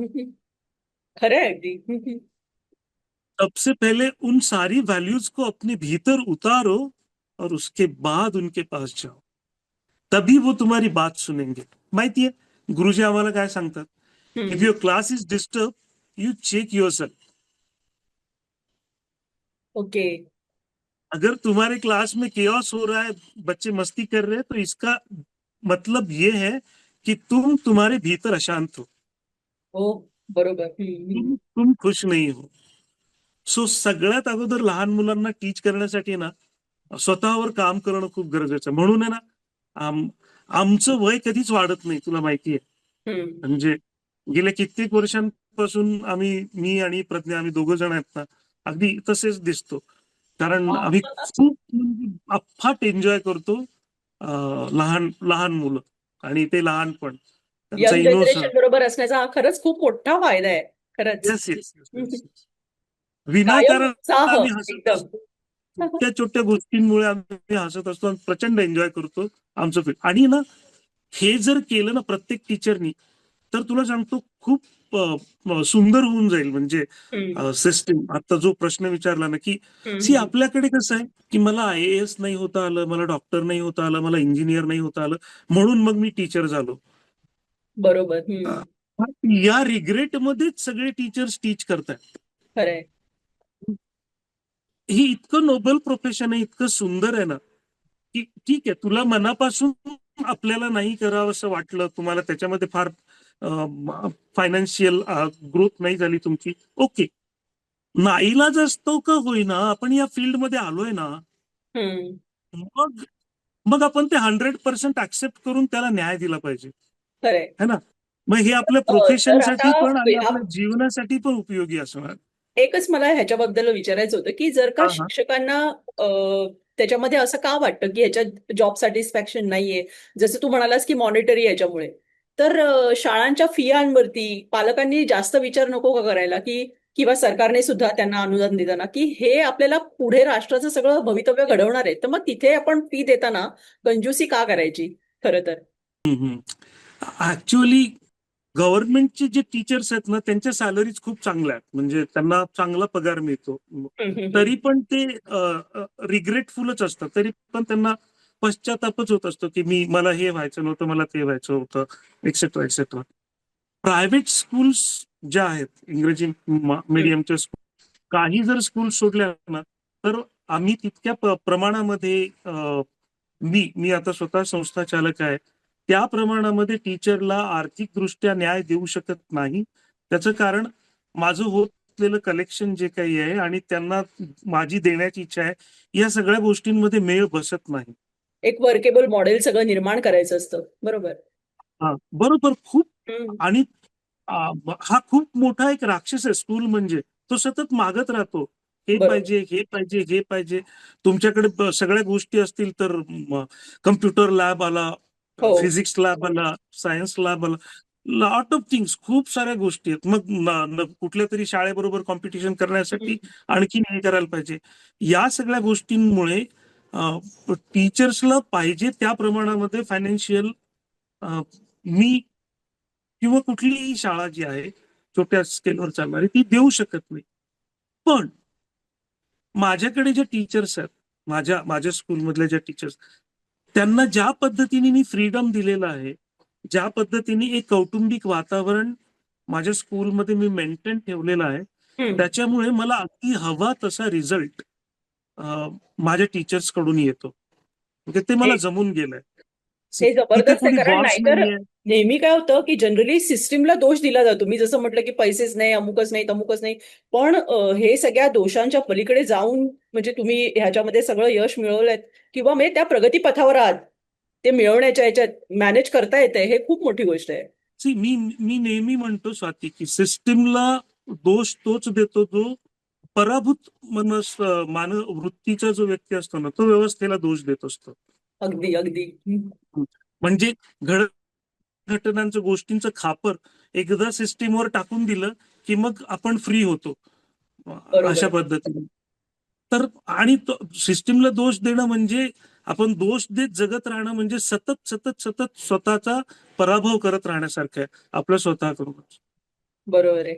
खरंय अगदी. सबसे पहले उन सारी वैल्यूज को अपने भीतर उतारो और उसके बाद उनके पास जाओ, तभी वो तुम्हारी बात सुनेंगे. माहितीये गुरुजी आम्हाला काय सांगतात, if hmm. Your class is disturb, you check your self. Okay. अगर तुम्हारे क्लास में केओस हो रहा है, बच्चे मस्ती कर रहे हैं, तो इसका मतलब ये है कि तुम्हारे भीतर अशांत हो, हो. बरोबर. तुम खुश नहीं हो. सो सगळ्यात अगोदर लहान मुलांना टीच करण्यासाठी ना स्वतःवर काम करणं खूप गरजेचं आहे. म्हणून आहे ना, आमचं वय कधीच वाढत नाही, तुला माहितीये. हम्म. म्हणजे गेल्या कित्येक वर्षांपासून मी आणि प्रज्ञा, आम्ही दोघं जण आहेत ना, अगदी तसेच दिसतो. कारण आम्ही खूप म्हणजे अफाट एन्जॉय करतो लहान लहान मुलं आणि ते लहानपण, त्यांचा यंग इनोसन्स. जनरेशन बरोबर असण्याचा हा खरंच खूप मोठा फायदा आहे. खरंच. येस येस येस हम्म. येस. कायम विनाकारण उत्साह. आम्ही हसत एकदम. असतो. छोट्या छोट्या गोष्टींमुळे आम्ही हसत असतो आणि प्रचंड एन्जॉय करतो आमचं फील्ड. आणि ना हे जर केलं ना प्रत्येक टीचरनी, तर तुला सांगतो खूप सुंदर होऊन जाईल. म्हणजे हम्म. सिस्टीम. आता जो प्रश्न विचारला ना की सी, हम्म. आपल्याकडे कसं आहे की मला IAS नाही होता आलं, मला डॉक्टर नाही होता आलं, मला इंजिनियर नाही होता आलं, म्हणून मग मी टीचर झालो. बरोबर. या रिग्रेट मध्येच सगळे टीचर्स टीच करतात. खरंय. हे इतकं नोबल प्रोफेशन आहे, इतकं सुंदर आहे ना, की ठीक आहे तुला मनापासून आपल्याला नाही करावं असं वाटलं, तुम्हाला त्याच्यामध्ये फार फायनान्शियल ग्रोथ नाही झाली तुमची, ओके. नाईलाज असतो का होईना, आपण या फील्डमध्ये आलोय ना, हम्म. मग मग आपण ते 100% ऍक्सेप्ट करून त्याला न्याय दिला पाहिजे, खरंय. है ना. मग हे आपल्या तर आता प्रोफेशनसाठी पण आणि आपल्या जीवनासाठी पण उपयोगी असणार. एकच मला ह्याच्याबद्दल विचारायचं होतं की जर का हा हा. शिक्षकांना अ, त्याच्यामध्ये असं का वाटतं की ह्याच्यात जॉब सॅटिस्फॅक्शन नाहीये, जसं तू म्हणालास की मॉनिटरी याच्यामुळे, तर शाळांच्या फियांवरती पालकांनी जास्त विचार नको का करायला, की किंवा सरकारने सुद्धा त्यांना अनुदान देताना की हे आपल्याला पुढे राष्ट्राचं सगळं भवितव्य घडवणार आहे, तर मग तिथे आपण फी देताना कंजूसी का करायची खरं तर. ऍक्च्युअली गव्हर्नमेंटचे जे टीचर्स आहेत ना, त्यांच्या सॅलरीज खूप चांगल्या आहेत, म्हणजे त्यांना चांगला पगार मिळतो. तरी पण ते रिग्रेटफुलच असतात, तरी पण त्यांना पश्चातापच होत असतो की मला हे व्हायचं नव्हतं, मला ते व्हायचं होतं, एक्सेट्रा एक्सेट्रा. प्रायव्हेट स्कूल्स ज्या आहेत, इंग्रजी मीडियमच्या स्कूल, काही जर स्कूल सोडल्या ना, तर आम्ही तितक्या प्रमाणामध्ये मी आता स्वतः संस्था चालक आहे, त्या प्रमाणामध्ये टीचरला आर्थिकदृष्ट्या न्याय देऊ शकत नाही. त्याचं कारण माझं होत असलेलं कलेक्शन जे काही आहे आणि त्यांना माझी देण्याची इच्छा आहे, या सगळ्या गोष्टींमध्ये मेळ बसत नाही. एक वर्केबल मॉडेल सगळं निर्माण करायचं असतं. बरोबर. हा बरोबर. खूप. हम्म. आणि हा खूप मोठा एक राक्षस आहे स्कूल म्हणजे. तो सतत मागत राहतो, हे बरोबर. पाहिजे, हे पाहिजे, हे पाहिजे. तुमच्याकडे सगळ्या गोष्टी असतील तर कम्प्युटर लॅब आला, हो. फिजिक्स लॅब आला, सायन्स लॅब आला, लॉट ऑफ थिंग्स, खूप साऱ्या गोष्टी आहेत. मग कुठल्या तरी शाळेबरोबर कॉम्पिटिशन करण्यासाठी हम्म. आणखीन हे करायला पाहिजे. या सगळ्या गोष्टींमुळे टीचर्सला पाहिजे त्या प्रमाणामध्ये फायनान्शियल, मी किंवा कुठलीही शाळा जी आहे छोट्या स्केलवर चालणारी, ती देऊ शकत नाही. पण माझ्याकडे जे टीचर्स आहेत, माझ्या स्कूलमधल्या ज्या टीचर्स, त्यांना ज्या पद्धतीने मी फ्रीडम दिलेलं आहे, ज्या पद्धतीने एक कौटुंबिक वातावरण माझ्या स्कूलमध्ये मी मेंटेन ठेवलेलं आहे, हम्म. त्याच्यामुळे मला अगदी हवा तसा रिझल्ट माझ्या टीचर्स कडून येतो. म्हणजे ते मला हे जमून गेलंय. हे तिथे जबरदस्त आहे, कोणी कारण बॉस नाहीतर नाहीये. नेहमी काय होतं की जनरली सिस्टीमला दोष दिला जातो. मी जसं म्हटलं की पैसेच नाही, अमुकच नाही, तमुकच नाही. पण हे सगळ्या दोषांच्या पलीकडे जाऊन म्हणजे तुम्ही ह्याच्यामध्ये सगळं यश मिळवलंय किंवा म्हणजे त्या प्रगतीपथावर आहात, ते मिळवण्याच्या ह्याच्यात मॅनेज करता येतंय, हे खूप मोठी गोष्ट आहे. मी मी नेहमी म्हणतो स्वाती की सिस्टीमला दोष तोच देतो जो पराभूत मानव वृत्तीचा जो व्यक्ती असतो ना, तो व्यवस्थेला दोष देत असतो. अगदी अगदी. म्हणजे घटनांचं गोष्टींचं खापर एकदा सिस्टीमवर टाकून दिलं की मग आपण फ्री होतो बरोबर अशा आहे. पद्धतीने. तर आणि सिस्टीमला दोष देणं म्हणजे आपण दोष देत जगत राहणं म्हणजे सतत सतत सतत स्वतःचा पराभव करत राहण्यासारखं आहे आपल्या स्वतःकडून. बरोबर आहे.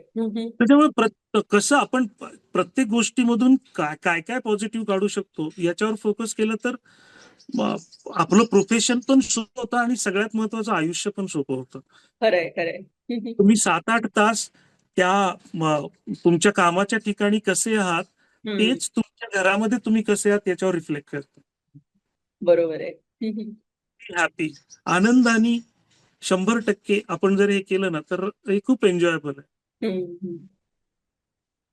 त्याच्यामुळे कसं आपण प्रत्येक गोष्टीमधून काय काय काय पॉझिटिव्ह काढू शकतो याच्यावर फोकस केलं तर आपलं प्रोफेशन पण सोपं होतं आणि सगळ्यात महत्वाचं आयुष्य पण सोपं होतं. खरंय खरंय. तुम्ही 7-8 तास त्या तुमच्या कामाच्या ठिकाणी कसे आहात हम्म. तेच तुमच्या घरामध्ये तुम्ही कसे आहात याच्यावर रिफ्लेक्ट करतं. बरोबर आहे. हॅपी, आनंदाने 100% आपण जर हे केलं ना तर हे खूप एन्जॉयबल आहे. हम्म.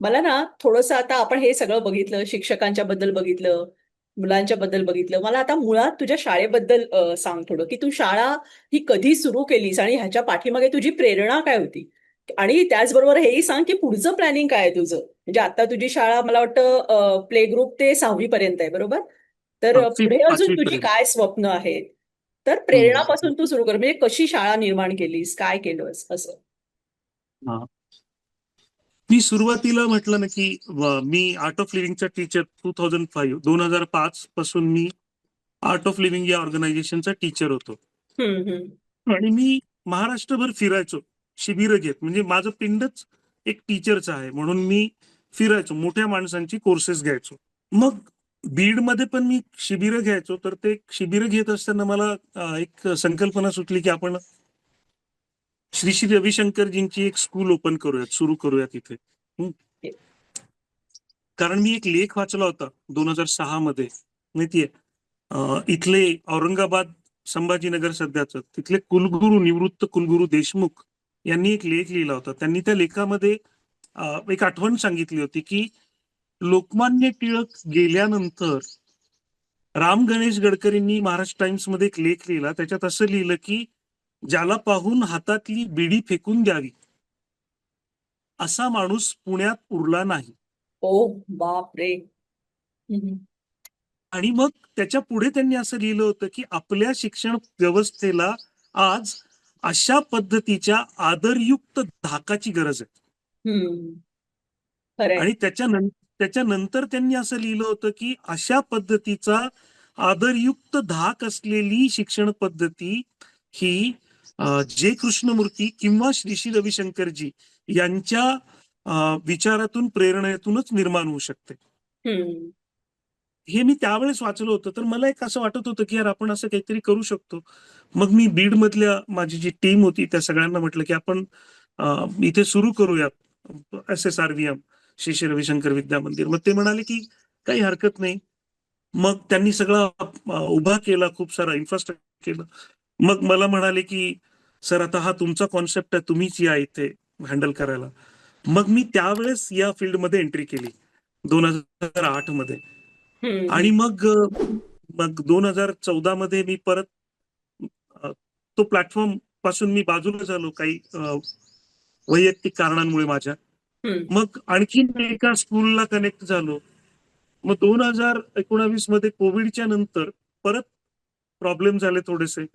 मला ना थोडंसं आता आपण हे सगळं बघितलं, शिक्षकांच्या बद्दल बघितलं, मुलांच्या बद्दल बघितलं. मला आता मुळात तुझ्या शाळेबद्दल सांग थोडं, की तू शाळा ही कधी सुरू केलीस आणि ह्याच्या पाठीमागे तुझी प्रेरणा काय होती? आणि त्याचबरोबर हेही सांग, की पुढचं प्लॅनिंग काय आहे तुझं? म्हणजे आता तुझी शाळा मला वाटतं प्ले ग्रुप ते 6वी पर्यंत आहे, बरोबर? तर पुढे अजून 5वी तुझी पर्यंत. काय स्वप्न आहेत? तर हम्म. प्रेरणापासून तू सुरू कर. म्हणजे कशी शाळा निर्माण केलीस, काय केलंस असं? हा. मी सुरुवातीला म्हटलं ना की मी आर्ट ऑफ लिव्हिंगचा टीचर 2005 पासून मी आर्ट ऑफ लिव्हिंग या ऑर्गनायझेशनचा टीचर होतो. हम्म. आणि मी महाराष्ट्रभर फिरायचो शिबिरं घेत. म्हणजे माझं पिंडच एक टीचरचं आहे म्हणून मी फिरायचो, मोठ्या माणसांची कोर्सेस घ्यायचो. मग बीडमध्ये पण मी शिबिरं घ्यायचो. तर ते शिबिरं घेत असताना मला एक संकल्पना सुचली की आपण श्री श्री रविशंकरजींची एक स्कूल ओपन करूयात, सुरू करूयात इथे. कारण मी एक लेख वाचला होता 2006 मध्ये, माहितीये, इथले औरंगाबाद संभाजीनगर सध्याचं तिथले कुलगुरू, निवृत्त कुलगुरू देशमुख यांनी एक लेख लिहिला होता. त्यांनी त्या लेखामध्ये एक आठवण सांगितली होती की लोकमान्य टिळक गेल्यानंतर राम गणेश गडकरींनी महाराष्ट्र टाइम्स मध्ये एक लेख लिहिला. त्याच्यात असं लिहिलं की ज्याला पाहून हातातली बिडी फेकून द्यावी असा माणूस पुण्यात उरला नाही. ओ बाप रे. आणि मग त्याच्या पुढे त्यांनी असं लिहिलं होतं की आपल्या शिक्षण व्यवस्थेला आज अशा पद्धतीच्या आदरयुक्त धाकाची गरज आहे. हम्म. खरंय. आणि त्याच्यानंतर त्यांनी असं लिहिलं होतं की अशा पद्धतीचा आदरयुक्त धाक असलेली शिक्षण पद्धती ही जे कृष्णमूर्ती किंवा श्री श्री रविशंकरजी यांच्या विचारातून, प्रेरणेतूनच निर्माण होऊ शकते. हम्म. हे मी त्यावेळेस वाचलं होतं. तर मला एक असं वाटत होतं की यार आपण असं काहीतरी करू शकतो. मग मी बीड मधल्या माझी जी टीम होती त्या सगळ्यांना म्हटलं की आपण इथे सुरू करूयात SSRVM, श्री श्री रविशंकर विद्या मंदिर. मग ते म्हणाले की काही हरकत नाही. मग त्यांनी सगळं उभा केला, खूप सारा इन्फ्रास्ट्रक्चर केलं. मग मला म्हणाले की सर आता हा तुमचा कॉन्सेप्ट आहे, तुम्हीच या इथे हँडल करायला. मग मी त्यावेळेस या फील्डमध्ये एंट्री केली 2008 मध्ये. हम्म. आणि मग मग 2014 मध्ये मी परत तो प्लॅटफॉर्म पासून मी बाजूला झालो काही वैयक्तिक कारणांमुळे माझ्या. हम्म. मग आणखीन एका स्कूलला कनेक्ट झालो. मग 2019 मध्ये कोविडच्या नंतर परत प्रॉब्लेम झाले थोडेसे.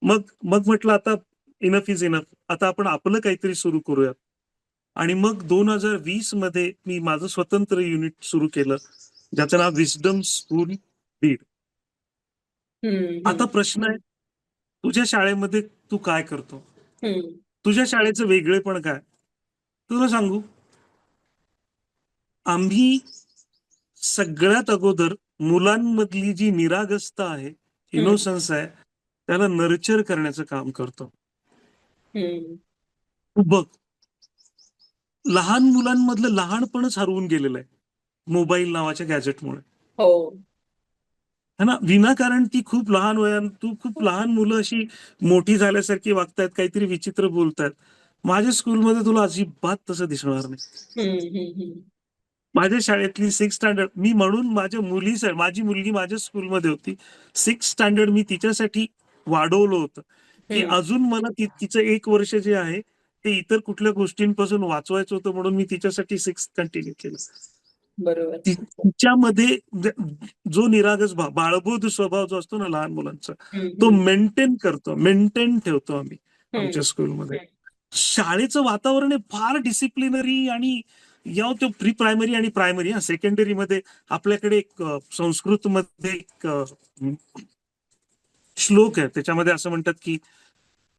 मग मग म्हटलं आता इनफ इज इनफ, आता आपण आपलं काहीतरी सुरू करूया. आणि मग 2020 मध्ये मी माझं स्वतंत्र युनिट सुरू केलं ज्याचं नाव विस्डम स्कूल बीड. आता हम्म. प्रश्न आहे, तुझ्या शाळेमध्ये तू काय करतो? हम्म. तुझ्या शाळेचं वेगळेपण काय? तुला सांगू, आम्ही सगळ्यात अगोदर मुलांमधली जी निरागसता आहे, हम्म. इनोसन्स आहे, त्याला नर्चर करण्याचं काम करतो. हम्म. तू बघ, लहान मुलांमधलं लहानपणच हरवून गेलेलं आहे मोबाईल नावाच्या गॅजेटमुळे. हो. है ना, विनाकारण ती खूप लहान वयात खूप लहान मुलं अशी मोठी झाल्यासारखी वागतायत, काहीतरी विचित्र बोलतायत. माझ्या स्कूलमध्ये तुला अजिबात तसं दिसणार नाही. हम्म. माझ्या शाळेतली 6th स्टँडर्ड मी म्हणून माझी मुलगी माझ्या स्कूलमध्ये होती. 6th स्टँडर्ड मी तिच्यासाठी वाढवलं होतं, की हम्म. अजून मला तिचं 1 वर्ष जे आहे ते इतर कुठल्या गोष्टींपासून वाचवायचं होतं म्हणून मी तिच्यासाठी 6th कंटिन्यू केलं. बरोबर. तिच्यामध्ये जो निरागस बाळबोध स्वभाव जो असतो ना लहान मुलांचा, तो हम्म. मेंटेन ठेवतो आम्ही हम्म. आमच्या स्कूलमध्ये. शाळेचं वातावरण आहे फार डिसिप्लिनरी आणि या तो प्री प्रायमरी आणि प्रायमरी सेकंडरी मध्ये आपल्याकडे एक संस्कृत मध्ये एक श्लोक आहे, त्याच्यामध्ये असं म्हणतात की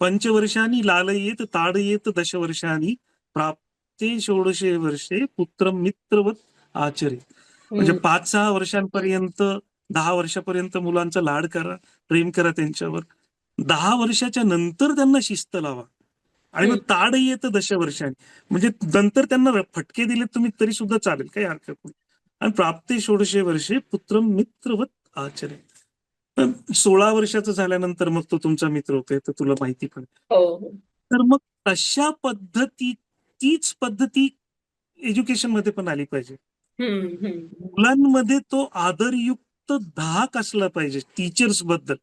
पंचवर्षांनी लाल येत ताड येत दशवर्षांनी प्राप्ते षोडशे वर्षे पुत्र मित्रवत आचरित. म्हणजे हम्म. 5-6 वर्षांपर्यंत 10 वर्षापर्यंत मुलांचा लाड करा, प्रेम करा त्यांच्यावर. 10 वर्षाच्या नंतर त्यांना शिस्त लावा आणि मग हम्म. ताड येतं दशवर्षांनी, म्हणजे नंतर त्यांना फटके दिले तुम्ही तरी सुद्धा चालेल, काही हरकत नाही. आणि प्राप्ते षोडशे वर्षे पुत्र मित्रवत आचरे. 16 वर्षाचं झाल्यानंतर मग तो तुमचा मित्र होतोय तर तुला माहिती पण. हो. तर मग तशा तीच पद्धती एज्युकेशन मध्ये पण आली पाहिजे. हम्म. मुलांमध्ये तो आदरयुक्त धाक असला पाहिजे टीचर्स बद्दल,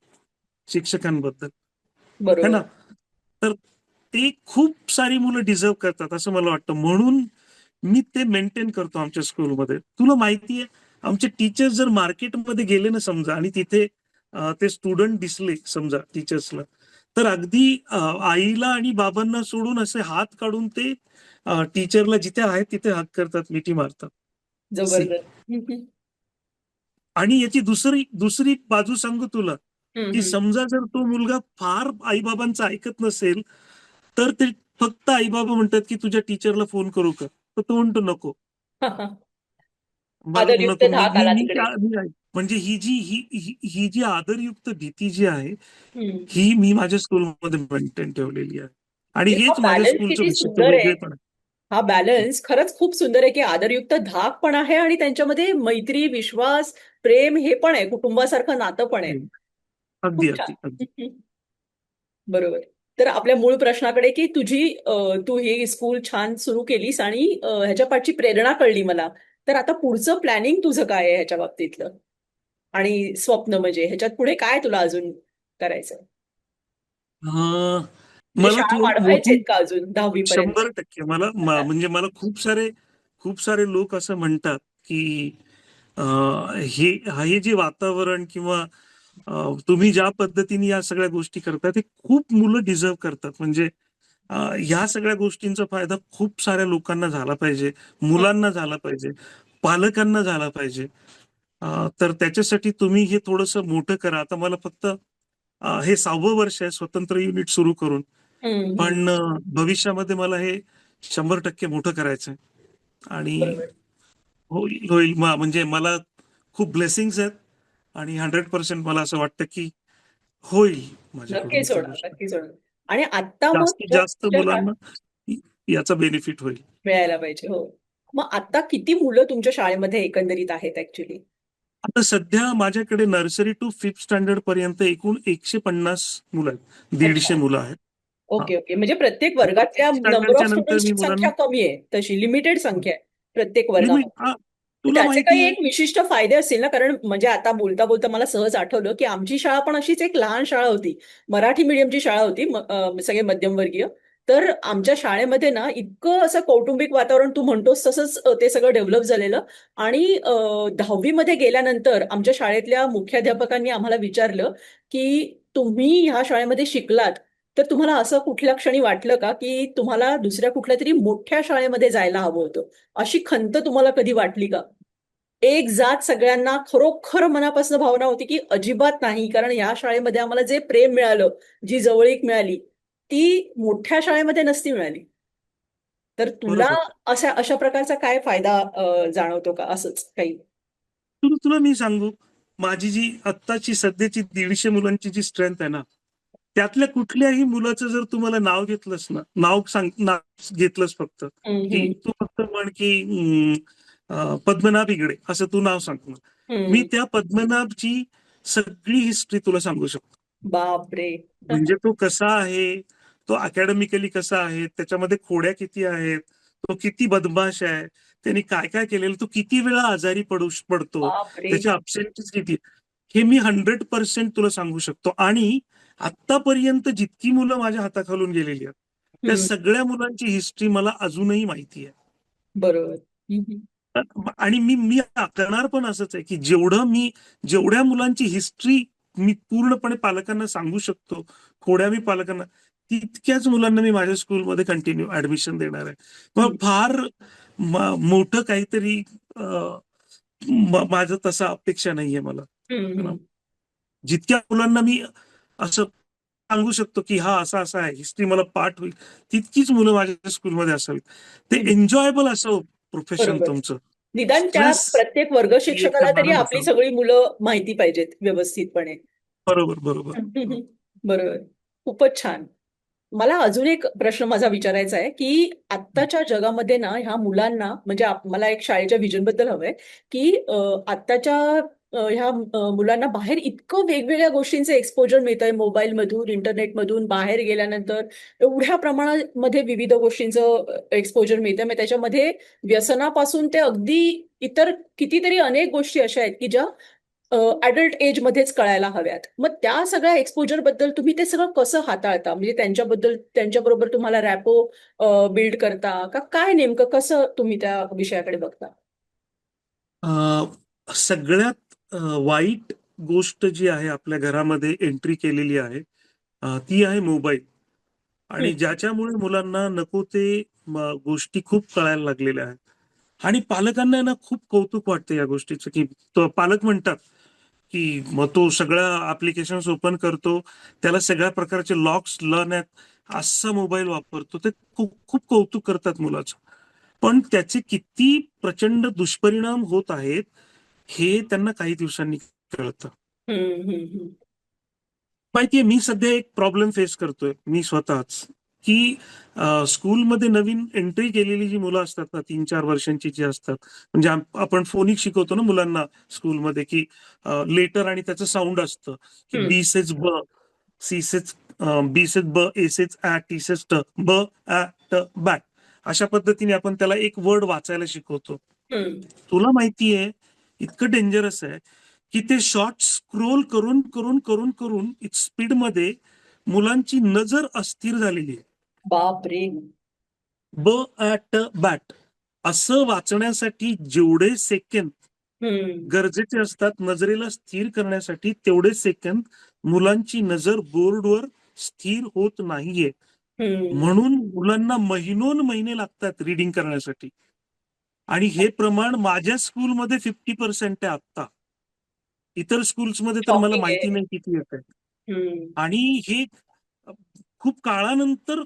शिक्षकांबद्दल, है बरोबर. ना. तर ते खूप सारी मुलं डिझर्व करतात असं मला वाटतं, म्हणून मी ते मेंटेन करतो आमच्या स्कूलमध्ये. तुला माहितीये आमचे टीचर्स जर मार्केटमध्ये गेले ना समजा आणि तिथे ते स्टुडंट दिसले समजा टीचर्सला, तर अगदी आईला आणि बाबांना सोडून असे हात काढून ते टीचरला जिथे आहेत तिथे हाक करतात, मिठी मारतात. सी. जबरदस्त. हम्म. आणि याची दुसरी बाजू सांगू तुला, की हम्म. समजा जर तो मुलगा फार आईबाबांचं ऐकत नसेल, तर ते फक्त आईबाबा म्हणतात की तुझ्या टीचरला फोन करू का, तर तो म्हणतो नको, मला आदरयुक्त नको. धाक आला तिकडे. म्हणजे ही जी आदरयुक्त भीती जी आहे, हम्म. ही मी माझ्या स्कूलमध्ये मेंटेन ठेवलेली आहे. आणि म्हणजे हा हेच माझ्या बॅलन्स स्कूलचं किती विशिष्ट सुंदर आहे. वेगळेपण आहे. हा बॅलन्स खरंच खूप सुंदर आहे, की आदरयुक्त धाक पण आहे आणि त्यांच्यामध्ये मैत्री, विश्वास, प्रेम हे पण आहे, कुटुंबासारखं नातं पण आहे. अगदी खूप अगदी अगदी. छान. बरोबर. तर आपल्या मूळ प्रश्नाकडे, की तू ही स्कूल छान सुरू केलीस आणि ह्याच्या पाठची प्रेरणा कळली मला. तर आता पुढचं प्लॅनिंग तुझं काय आहे ह्याच्या बाबतीतलं? आणि स्वप्न म्हणजे ह्याच्यात पुढे काय तुला अजून करायचंय? अं, म्हणजे मला शाळा मोठी वाढवायचेत का अजून 10वी पर्यंत? 100% म्हणजे मला खूप सारे लोक असं म्हणतात की हे जे वातावरण किंवा तुम्ही ज्या पद्धतीने या सगळ्या गोष्टी करता ते खूप मुलं डिझर्व करतात. म्हणजे ह्या सगळ्या गोष्टींचा फायदा खूप साऱ्या लोकांना झाला पाहिजे, मुलांना झाला पाहिजे, पालकांना झाला पाहिजे. तर त्याच्यासाठी तुम्ही हे थोडंसं मोठं करा. आता मला फक्त हे 6वं वर्ष आहे स्वतंत्र युनिट सुरू करून. हम्म. पण भविष्यामध्ये मला हे 100% मोठं करायचंय आणि बरोबर. होईल म्हणजे मला खूप ब्लेसिंग्स आहेत आणि 100% मला असं वाटतं की होईल माझ्याकडून नक्कीच त्या होणार, गोष्टी. नक्कीच होणार. आणि आता मग जास्तीत जास्त तुझ्या मुलांना याचा बेनिफिट होईल. मिळायला पाहिजे. हो. मग आता किती मुलं तुमच्या शाळेमध्ये एकंदरीत आहेत ऍक्च्युली? आता सध्या माझ्याकडे नर्सरी टू 5th स्टँडर्ड पर्यंत एकूण 150 मुलं आहेत, अच्छा. 150 मुलं आहेत. हा. Okay, okay. म्हणजे प्रत्येक वर्गातल्या नंबर ऑफ स्टँडर्डच्या नंतर मी स्टुडंट्सची मुलांना संख्या कमी आहे. तशी लिमिटेड संख्या आहे प्रत्येक लिमिट वर्गामध्ये. तुला त्याचे काही माहितीये. एक विशिष्ट फायदे असतील ना, कारण म्हणजे आता बोलता बोलता मला सहज आठवलं, की आमची शाळा पण अशीच एक लहान शाळा होती. मराठी मीडियमची शाळा होती, सगळे मध्यमवर्गीय. तर आमच्या शाळेमध्ये ना इतकं असं कौटुंबिक वातावरण तू म्हणतोस तसंच ते सगळं डेव्हलप झालेलं. आणि 10वी मध्ये गेल्यानंतर आमच्या शाळेतल्या मुख्याध्यापकांनी आम्हाला विचारलं, की तुम्ही ह्या शाळेमध्ये शिकलात, तर तुम्हाला असं कुठल्या क्षणी वाटलं का, की तुम्हाला दुसऱ्या कुठल्या तरी मोठ्या शाळेमध्ये जायला हवं होतं? अशी खंत तुम्हाला कधी वाटली का? एक जात सगळ्यांना खरोखर मनापासून भावना होती, की अजिबात नाही. कारण या शाळेमध्ये आम्हाला जे प्रेम मिळालं, जी जवळीक मिळाली, ती मोठ्या शाळेमध्ये नसती मिळाली. तर तुला बरोबर. अशा प्रकारचा काय फायदा जाणवतो का असंच काही? तुला तुला मी सांगू, माझी जी आत्ताची सध्याची 150 मुलांची जी स्ट्रेंथ आहे ना, त्यातल्या कुठल्याही मुलाचं जर तुम्हाला नाव घेतलंस ना, नाव घेतलंस फक्त, की तू फक्त म्हण की पद्मनाभ इगडे असं तू नाव सांग, मी त्या पद्मनाभची सगळी हिस्ट्री तुला सांगू शकतो. बापरे. म्हणजे तो कसा आहे, तो अकॅडमिकली कसा आहे, त्याच्यामध्ये खोड्या किती आहेत, तो किती बदमाश आहे, त्यांनी काय काय केलेलं, तो किती वेळा आजारी पडतो, बापरे. त्याची अब्सेंटीज किती, हे मी 100% तुला सांगू शकतो. आणि आतापर्यंत जितकी मुलं माझ्या हाताखालून गेलेली आहेत त्या हम्म. सगळ्या मुलांची हिस्ट्री मला अजूनही माहिती आहे. बरोबर. हम्म. आणि मी मी करणार पण असंच आहे, की जेवढ्या मुलांची हिस्ट्री मी पूर्णपणे पालकांना सांगू शकतो, खोड्या मी पालकांना, तितक्याच मुलांना मी माझ्या स्कूलमध्ये कंटिन्यू ऍडमिशन देणार आहे. मग फार मोठं काहीतरी माझं तसं अपेक्षा नाहीये मला. हम्म. जितक्या मुलांना मी असं सांगू शकतो की हा असा असा आहे, हिस्ट्री मला पाठ होईल, तितकीच मुलं माझ्या स्कूलमध्ये असावीत. ते एन्जॉयबल असं प्रोफेशन बरोबर. तुमचं. निदान त्या स्ट्रेस प्रत्येक वर्ग क्रिएट शिक्षकाला तरी करणारं आपली नसावं. सगळी मुलं माहिती पाहिजेत व्यवस्थितपणे. बरोबर, बरोबर. बरोबर. खूपच छान. मला अजून एक प्रश्न माझा विचारायचा आहे, की आत्ताच्या जगामध्ये ना ह्या मुलांना म्हणजे मला एक शाळेच्या व्हिजन बद्दल हवंय, की आत्ताच्या ह्या मुलांना बाहेर इतकं वेगवेगळ्या गोष्टींचे एक्सपोजर मिळतंय मोबाईलमधून, इंटरनेटमधून, बाहेर गेल्यानंतर एवढ्या प्रमाणामध्ये विविध गोष्टींचं एक्सपोजर मिळतंय. मग त्याच्यामध्ये व्यसनापासून ते अगदी इतर कितीतरी अनेक गोष्टी अशा आहेत, की ज्या अडल्ट एज मध्येच कळायला हव्यात. मग त्या सगळ्या एक्सपोजर बद्दल तुम्ही ते सगळं कसं हाताळता? म्हणजे त्यांच्याबरोबर तुम्हाला रॅपो बिल्ड करता का काय, नेमकं कसं तुम्ही त्या विषयाकडे बघता? सगळ्यात वाईट गोष्ट जी आहे आपल्या घरामध्ये एंट्री केलेली आहे, ती आहे मोबाईल. आणि हम्म. ज्याच्यामुळे मुलांना नको ते गोष्टी खूप कळायला लागलेल्या आहेत. आणि पालकांना ना खूप कौतुक वाटतं या गोष्टीचं, की तो पालक म्हणतात की मग तो सगळ्या ऍप्लिकेशन ओपन करतो, त्याला सगळ्या प्रकारचे लॉक्स लर्न आहेत, असा मोबाईल वापरतो. ते खूप खूप कौतुक करतात मुलाचं. पण त्याचे किती प्रचंड दुष्परिणाम होत आहेत हे त्यांना काही दिवसांनी कळतं. हम्म. हम्म. माहितीये, मी सध्या एक प्रॉब्लेम फेस करतोय मी स्वतःच, की स्कूलमध्ये नवीन एंट्री केलेली जी मुलं असतात ना, 3-4 वर्षांची जी असतात, म्हणजे आपण फोनिक शिकवतो ना मुलांना स्कूलमध्ये, की लेटर आणि त्याचं साऊंड असतं, की हम्म. बी सेच ब, सी सेच बी सेच ब, ए सेच ऍ, टी सेच ट, ब ऍ ट बॅट, अशा पद्धतीने आपण त्याला एक वर्ड वाचायला शिकवतो. हम्म. तुला माहितीये, इतकं डेंजरस आहे की ते शॉर्ट स्क्रोल करून करून करून करून स्पीडमध्ये मुलांची नजर अस्थिर झालेली आहे. बापरे. ब ऍट बॅट असं वाचण्यासाठी जेवढे सेकंद हम्म. गरजेचे असतात नजरेला स्थिर करण्यासाठी, तेवढे सेकंद मुलांची नजर बोर्डवर स्थिर होत नाहीये. हम्म. म्हणून मुलांना महिनोन महिने लागतात रीडिंग करण्यासाठी. आणि हे प्रमाण माझ्या स्कूलमध्ये 50% आहे आता. इतर स्कूल्समध्ये तर मला शॉकिंग माहिती आहे. नाही किती येत आहे. हम्म. आणि हे खूप काळानंतर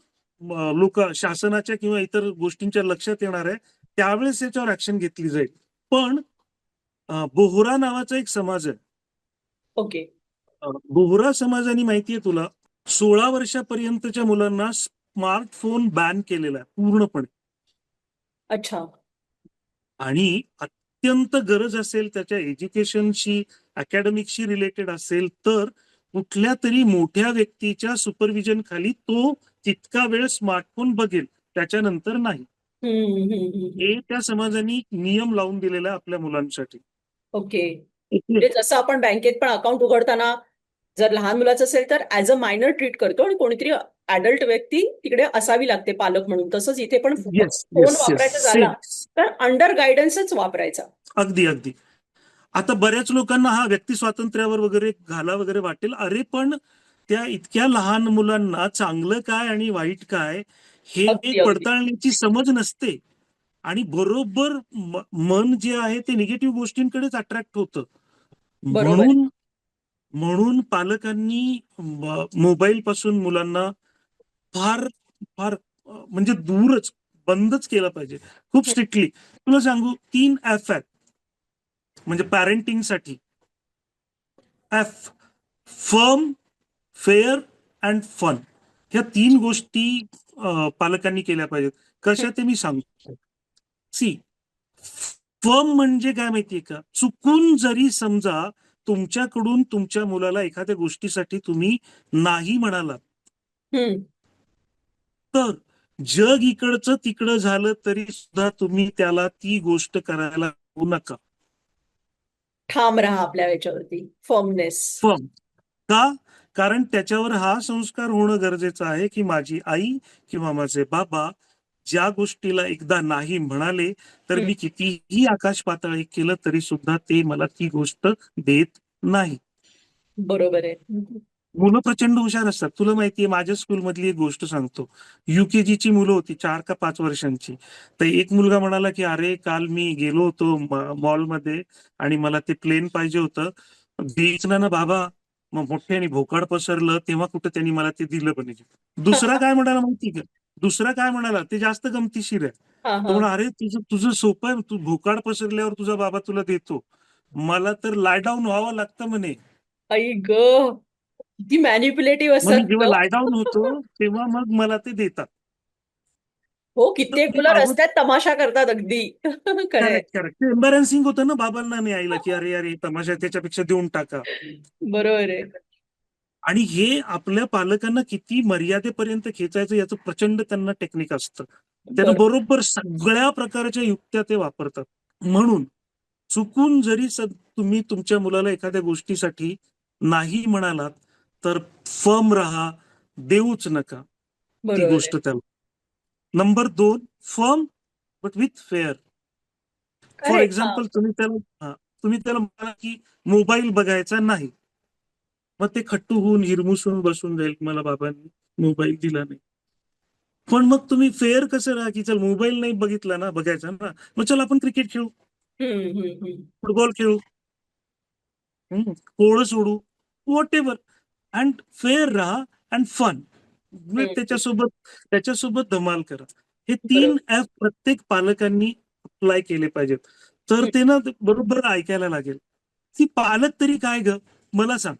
लोक शासनाच्या किंवा इतर गोष्टींच्या लक्षात येणार आहे, त्यावेळेस याच्यावर ऍक्शन घेतली जाईल. पण बोहरा नावाचा एक समाज आहे. ओके. बोहरा समाजाने, माहितीये तुला, 16 वर्षापर्यंतच्या मुलांना स्मार्टफोन बॅन केलेला आहे पूर्णपणे. अच्छा. आणि अत्यंत गरज असेल त्याच्या एज्युकेशनशी, अकॅडमिकशी रिलेटेड असेल तर कुठल्या तरी मोठ्या व्यक्तीच्या सुपरविजन खाली तो तितका वेळ स्मार्टफोन बघेल, त्याच्यानंतर नाही. हम्म. हम्म. हे त्या समाजाने नियम लावून दिलेला आहे आपल्या मुलांसाठी. ओके. म्हणजे जसं आपण बँकेत पण अकाउंट उघडताना जर लहान मुलाचं असेल तर ऍज अ मायनर ट्रीट करतो आणि कोणीतरी अडल्ट व्यक्ती तिकडे असावी लागते पालक म्हणून, तसंच इथे पण येस, फोन येस, येस, वापरायचा झाला सेम. तर अंडर गायडन्सच वापरायचा. अगदी अगदी. आता बऱ्याच लोकांना हा व्यक्ती स्वातंत्र्यावर वगैरे घाला वगैरे वाटेल, अरे पण त्या इतक्या लहान मुलांना चांगलं काय आणि वाईट काय हे अगदी अगदी. पडताळण्याची समज नसते. आणि बरोबर मन जे आहे ते निगेटिव्ह गोष्टींकडेच अट्रॅक्ट होतं. बरोबर आहे. म्हणून म्हणून पालकांनी मोबाईल पासून मुलांना फार फार म्हणजे दूरच, बंदच केलं पाहिजे, खूप स्ट्रिक्टली. तुला सांगू, 3 F आहेत म्हणजे पॅरेंटिंगसाठी. F, firm, fair, and fun, ह्या 3 गोष्टी पालकांनी केल्या पाहिजेत. कशा ते मी सांगतो. सी, फर्म म्हणजे काय माहितीये का, चुकून जरी समजा तुमच्याकडून तुमच्या मुलाला एखाद्या गोष्टीसाठी तुम्ही नाही म्हणालात, हम्म. तर जग इकडचं तिकडं झालं तरी सुद्धा तुम्ही त्याला ती गोष्ट करायला लावू नका. ठाम राहा आपल्या याच्यावरती, फर्मनेस. फर्म. का? कारण त्याच्यावर हा संस्कार होणं गरजेचं आहे की माझी आई किंवा माझे बाबा ज्या गोष्टीला एकदा नाही म्हणाले, तर मी कितीही आकाश पाताळ केलं तरी सुद्धा ते मला ती गोष्ट देत नाही. बरोबर आहे. मुलं प्रचंड हुशार असतात. तुला माहितीये, माझ्या स्कूलमधली एक गोष्ट सांगतो. युकेजीची मुलं होती 4 का 5 वर्षांची. तर एक मुलगा म्हणाला की अरे काल मी गेलो होतो मॉलमध्ये आणि मला ते प्लेन पाहिजे होतं. दिसलं ना बाबा, मग मोठ्याने भोकाड पसरलं, तेव्हा कुठं त्यांनी मला ते दिलं पण नाही. दुसरा काय म्हणाला माहिती का? दुसरा काय म्हणाला ते जास्त गमतीशीर आहे. हा तो हा. म्हणा, अरे तुझं तुझं सोपं आहे, तू भोकाड पसरल्यावर तुझा बाबा तुला देतो, मला तर लाय डाऊन व्हावं लागतं म्हणे. आई ग, किती मॅनिप्युलेटिव्ह मग मी असतात जेव्हा मुलं. लाय डाऊन होतो तेव्हा मग मला ते देतात. हो, तर कित्येक मी मुलं अगोदर रस्त्यात तमाशा करतात अगदी. खरंय. करेक्ट करेक्ट, ते एम्बॅरन्सिंग होतं ना बाबांना आणि आईला की अरे अरे तमाशा त्याच्यापेक्षा देऊन टाका. बरोबर आहे. आणि हे आपल्या पालकांना किती मर्यादेपर्यंत खेचायचं याचं प्रचंड त्यांना टेक्निक असतं. त्यानं बरोबर. बरोबर सगळ्या प्रकारच्या युक्त्या ते वापरतात. म्हणून चुकून जरी तुम्ही तुमच्या मुलाला एखाद्या गोष्टीसाठी नाही म्हणालात, तर फर्म राहा, देऊच नका ती बरोबर आहे. गोष्ट त्याला. Number 2, firm but with fair. For correct. हा. एक्झाम्पल, तुम्ही त्याला म्हणा की मोबाईल बघायचा नाही. मग ते खट्टू होऊन हिरमुसून बसून जाईल, मला बाबांनी मोबाईल दिला नाही. पण मग तुम्ही फेअर कसं राहा की चल मोबाईल नाही बघितला ना, बघायचा ना, मग चल आपण क्रिकेट खेळू, हम्म. फुटबॉल खेळू, पोळं सोडू, व्हॉट एव्हर. अँड फेअर राहा अँड फन. हम्म. त्याच्यासोबत धमाल करा. हे बरोबर. 3 F प्रत्येक पालकांनी अप्लाय केले पाहिजेत. तर ते ना बरोबर ऐकायला लागेल. ती पालक तरी काय ग, मला सांग.